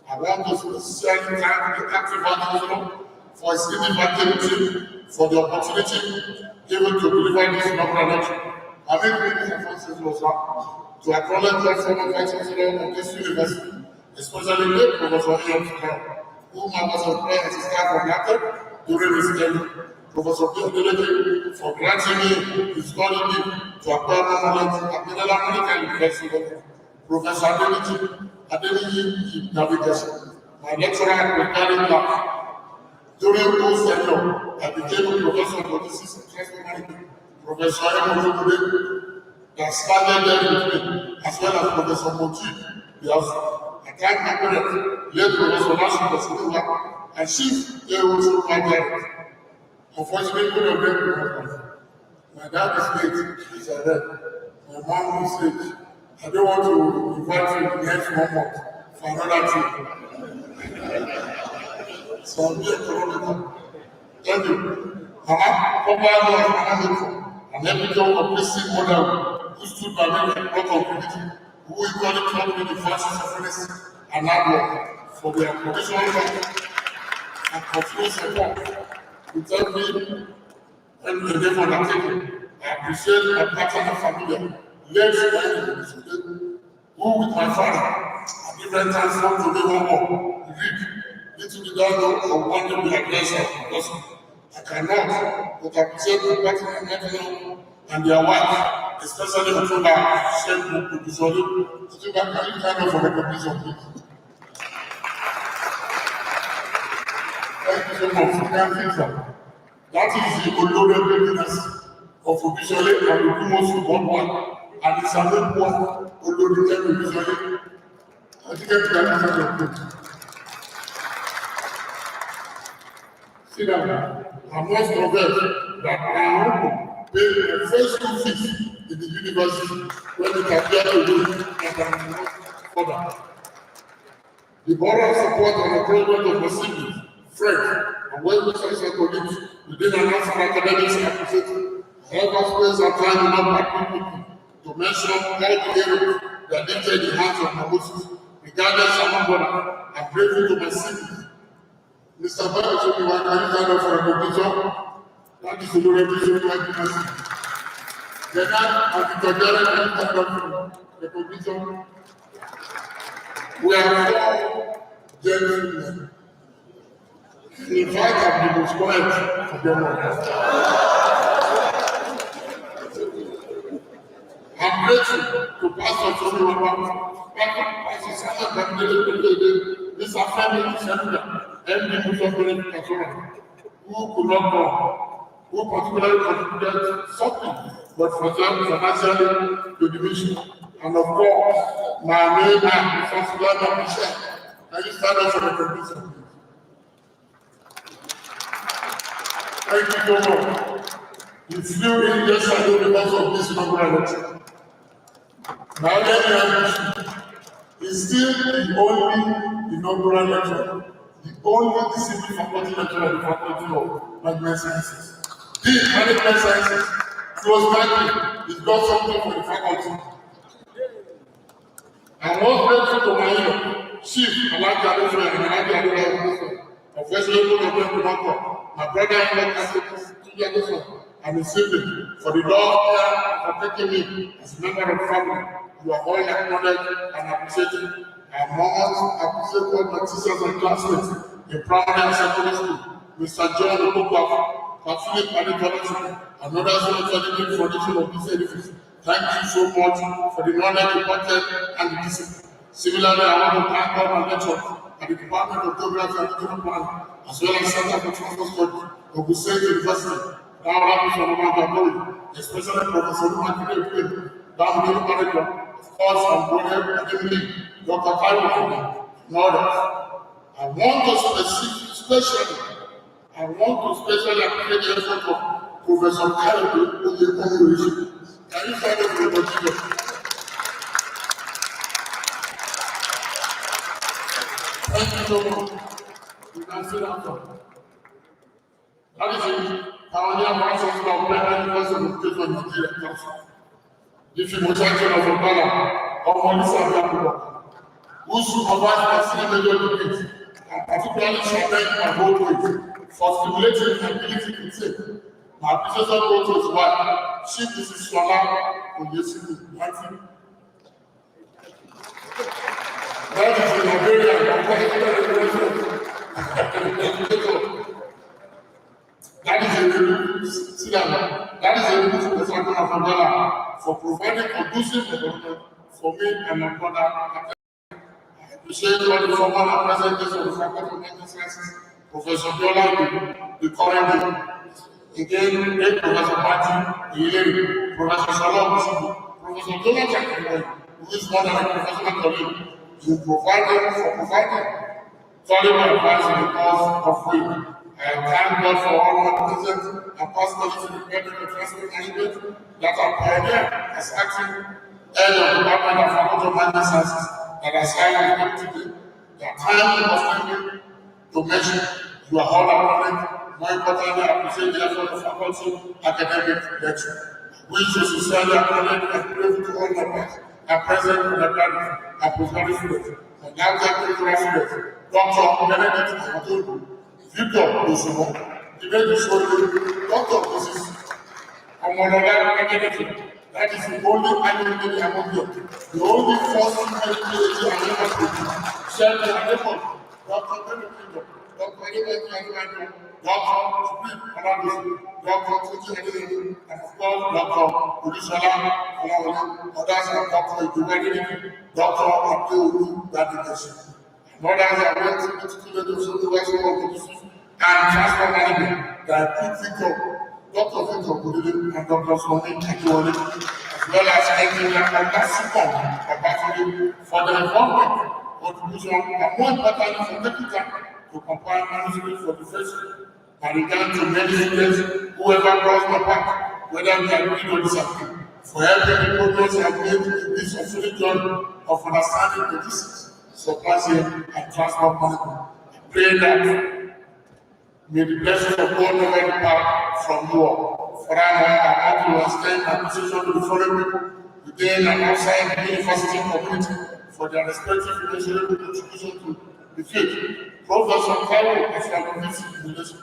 I want to sincerely thank the active advisor for his invaluable for the opportunity given to deliver this inaugural lecture. I make many references to acknowledge the former Vice Chancellor of this university, especially late Professor Olayinmika, whom I was employed as a staff of LAUTECH during his tenure. Professor Prof for granting me his study leave to acquire knowledge at Mineral American University. Professor Adebambo Navigation, my lecturer at preparing lab. During those tenure, I became a professor of logistics and transport management. Professor Olayinmika that started there with me, as well as Professor Moji. Yes, I thank my parents, late Professor Somuyiwa, and Chief AO Project. Unfortunately, one of them were husbands. My dad is late, he's a red. My mom is late. I don't want to invite you next 1 month for another trip. So I'll be a Corona. Thank you. Mama, Papa, and every job of Christian mother who stood by me like a rock of religion, who equally taught me the virtues of honesty and hard work for their professional and continuous support. Without me and the devil undertaking, I appreciate my paternal family, led who with my father at different times come to me home, read, little did I know I want to be a blessing person. I cannot but appreciate my paternal nephew and their wife, especially October, Sheikh Provisori. October, can you kind of for recognition, please? Thank you so much. That is the Olore greatness of Provisori and the most worldwide. And it's a new one, Olore Provisori. I think it's the see that I must confess that I hope paid the first school fees in the university when it appeared to me that I am not further. The moral support and encouragement of my siblings, friends, and well-wishes and colleagues within an academics appreciate help us place our time in our people to mention all the areas that lifted the hands of my Moses, regardless of my brother. I'm grateful to my siblings. Mr. Baba Somuyiwa, can you stand up for recognition? That is the recognition. Then Dr. Jara, can you stand up for recognition? We are 4 gentlemen. In fact, I've been quiet for them all. I'm grateful to Pastor Somuyiwa, Pastor Samuel, this family center. MD who could not go, who particularly contributed something, but for them financially to the mission. And of course, my main man, Mr. Sulaiman Michel, can you stand up for the recognition? Thank you so much. He flew in yesterday because of this inaugural lecture. Now let me is still the only inaugural lecture, the only discipline faculty lecturer in the Faculty of Management Sciences. The Management Sciences, close by, is got something for the faculty. I was grateful to my chief, Adebambo Olayinmika Somuyiwa, my brother-in-law, and the sibling for the love for taking me as a member of the family. You are all acknowledged and appreciated. I must appreciate all my teachers and classmates in primary and secondary school. Mr. John Okopa, Philip Adebambo, and others who are the foundation of this edifice. Thank you so much for the knowledge imparted and the discipline. Similarly, I want to thank all my lecturers at the Department of Geography and Regional Planning, as well as Center for Transport Studies, Ogun State University, especially Professor Lumakide, Down Manager, of course, and Brother Academy, Dr. Kaiwo, and others. I want to specially appreciate the effort of Professor Kaiwo Olayinmika. Can you find it for the Thank you so much. You can sit down. That is it. Pioneer Vice Chancellor of Federal University of Education Nigeria Council. The Chief Chancellor of Ghana, Adebambo, who supervised my senior major degrees, and particularly championed my vote weight for stimulating my ability to think. My appreciation goes to his wife, Chief Mrs. Shola Oyesuku. That is in Nigeria. That is a good example of Ghana for providing conducive environment for me and my brother. I appreciate all the former and present guests of the Faculty of Management Sciences, Professor Biola, the current again, Professor Patti, the Professor Salah, Professor Jonathan, who is more than a professional colleague, to provide valuable advice in the course of week. I thank God for all my present and past colleagues in the Department of Transport Management that are pioneered as acting head of the Department of Faculty of Management Sciences that are signed with them today. Their time was taken to mention. You are all acknowledged. More importantly, I appreciate the effort of faculty academic lecture. We should sincerely acknowledge and grateful to all my past and present undergraduates and postgraduate students, and now doctoral students, Dr. Benedict Amatolu, Victor Osumo, the lady showed you, Dr. Mrs. Omolola Benedict. That is the only annual lady among them, the only first female PhD and member to share the Adebambo, Dr. Benedict, Dr. Adebambo, Dr. Supreme Aladdin, Dr. Tuji Adeyemi, and of course, Dr. Olusola Olawale, others are Dr. Ijuwade, Dr. Apotheosis, Dadikeshi. Others are well to students of social work and transport management, that Victor, Dr. Victor Kudile, and Dr. Somi Akiwale, as well as engineer Olasipon Obatide for the involvement, contribution, and more importantly, for taking time to compile manuscripts for the first and return to many students whoever crossed my path, whether they agree or disagree, for helping the progress I have made in this fulfilling journey of understanding logistics, supply chain, and transport management. I pray that may the blessings of God never depart from you all. For I want to extend my appreciation to the following people within and outside the university community for their respective measurable contribution to the faith. Professor Kaiwo of Linguistics University,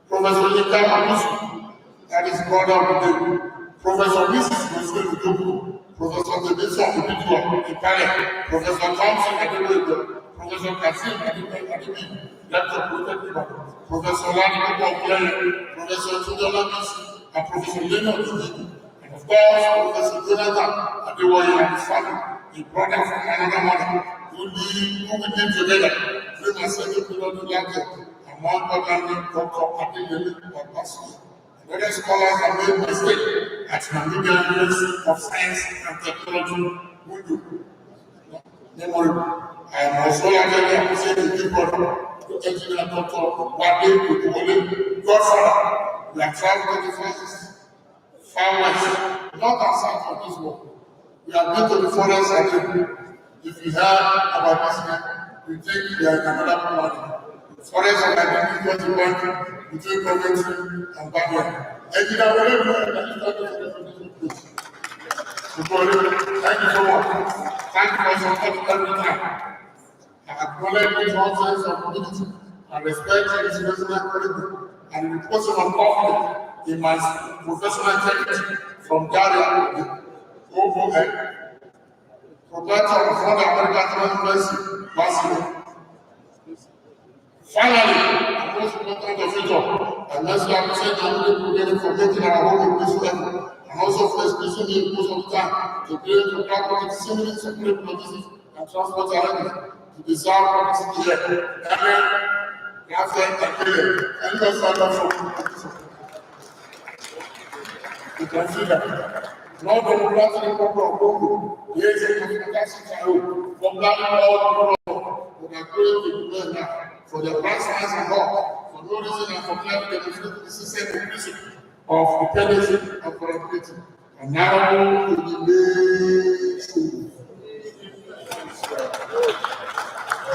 Professor Yinka Amusu, that is brother of the day, Professor Mrs. Muslim Udoku, Professor Tedesa Ibidua, Ipale, Professor Thompson Adewale, Professor Kasim Adebi, Lecture Protective, Professor Lani Olayinmika, Professor Tunjola Bisi, and Professor Leno Didi, and of course, Professor Jonathan Adewoye and his family, a brother from another mother, who we live together, bring a second period to Lecture, and more importantly, Dr. Adebambo Olayinmika. Other scholars have made mistakes at Namibian University of Science and Technology, Mundu. I am also again appreciating the people to engineer Dr. Wade Kutuwole, Godfather. We have traveled to the classes far west, north and south of this world. We have been to the forest and if you heard about this man, you think they are in another planet. The forest of identity was the one between Coventry and Babylon. And you know, thank you so much. Thank you for supporting every time. I acknowledge this one sense of community and respect his personal commitment and the person of confidence in my professional integrity from Daria OON, proprietor of Ford American University, Barcelona. Finally, and most important of it all, I must appreciate the only for making our home a peaceful effort and also for expressing the most of the time to create a practical similar separate logistics and transport arrangements to deserve publicity here. Rafael Takele, and the father you can see that. No democratic republic of Congo, yes, a fantastic child, from that all the world, we are going to do now for the price and God, for no reason and for clearly demonstrating the system principle of dependency and corruptibility. And now to the main school.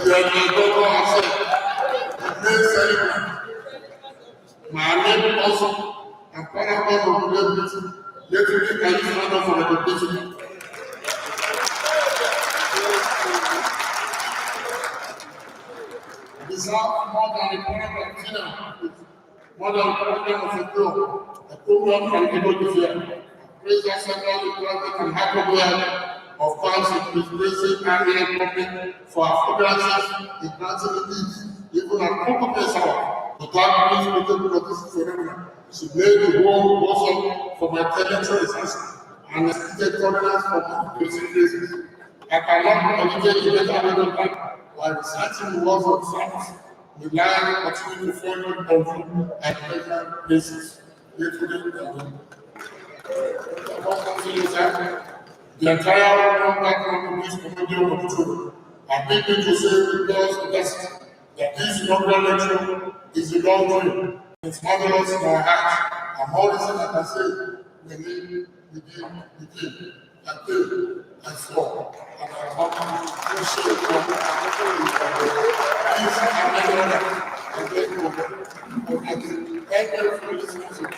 The Adebambo Olayinmika Somuyiwa, my name also, and paramount of reliability, yet we can use another for recognition. Deserve more than a program of dinner, more than a program of a club, a program from able to fear. Praise the several private and happy world of council with praising area public for our programs in granting relief, even at competence hour. The God please make it this phenomenon. She made the world also for my intellectual research and extended governance for my basic cases. I cannot educate the better level while reciting the words of science, relying on continue to follow on at regular basis. The entire background of this community of control. I think it to say because that this inaugural lecture is a long dream. It's marvelous in our heart. I'm always saying that I say, begin, and so. And I want to appreciate thank you for listening.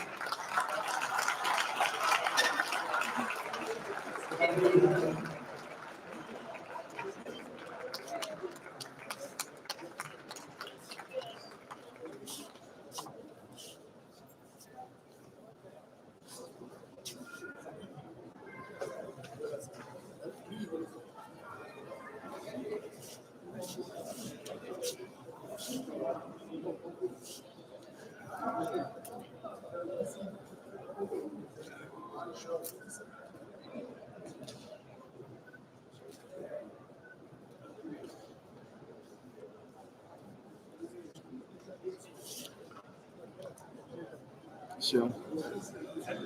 Sure.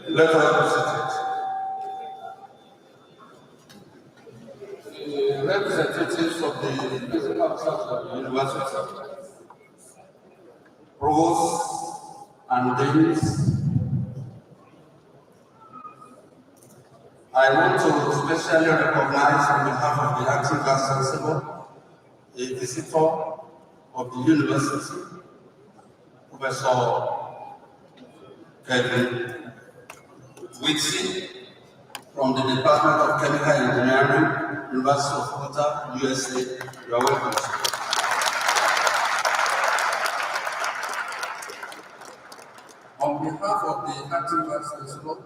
Let us the representatives of the physical staff of the university, provosts and deans. I want to especially recognize on behalf of the acting vice chancellor, a visitor of the university, Professor Kevin Whitsey from the Department of Chemical Engineering, University of Utah, USA. You are welcome. On behalf of the acting vice chancellor,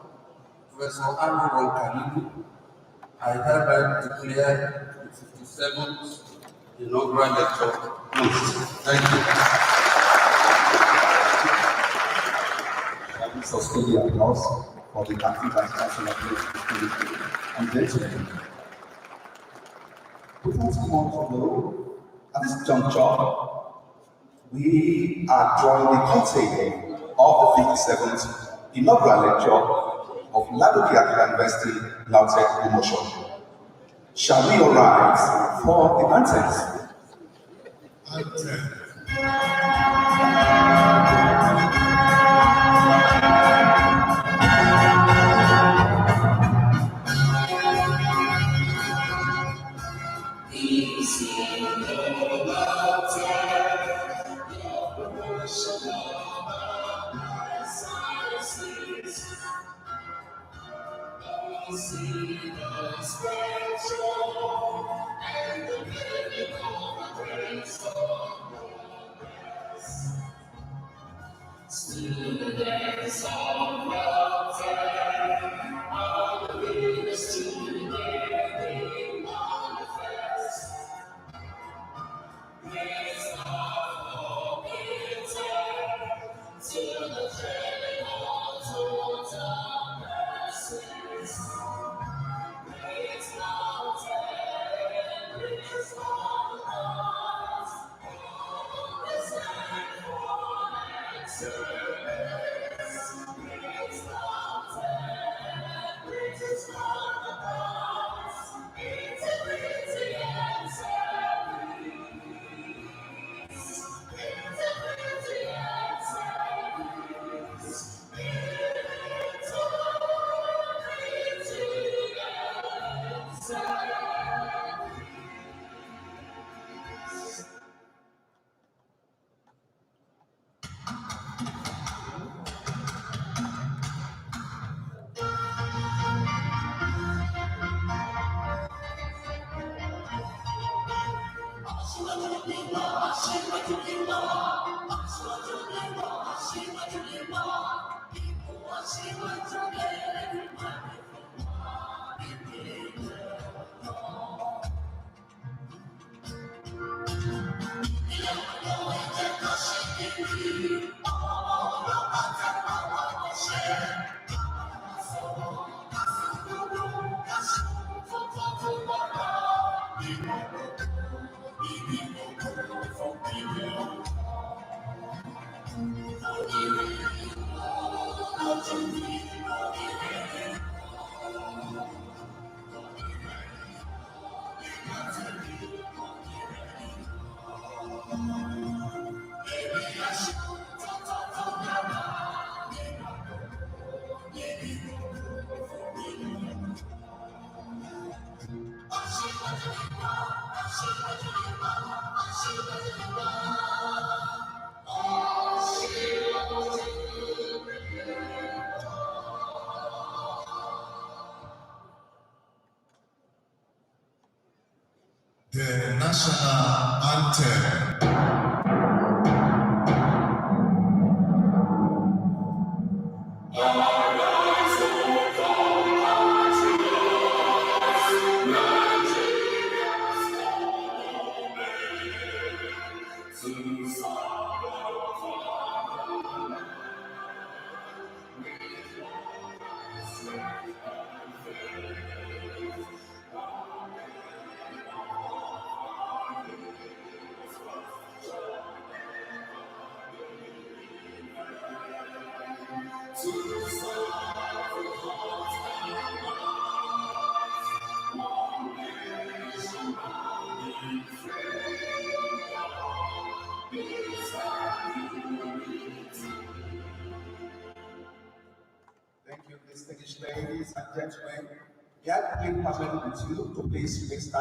Professor Andrew Kalibu, I hereby declare the 57th Inaugural Lecture closed. Thank you. Sustain the applause for the acting vice chancellor and gentlemen. Without more to know, at this juncture, we are drawing the curtain of the 57th Inaugural Lecture of LAUTECH University LAUTECH promotion. Shall we all rise for the anthems? The national anthem. Thank you, distinguished ladies and gentlemen. We are pleased with you to please next time.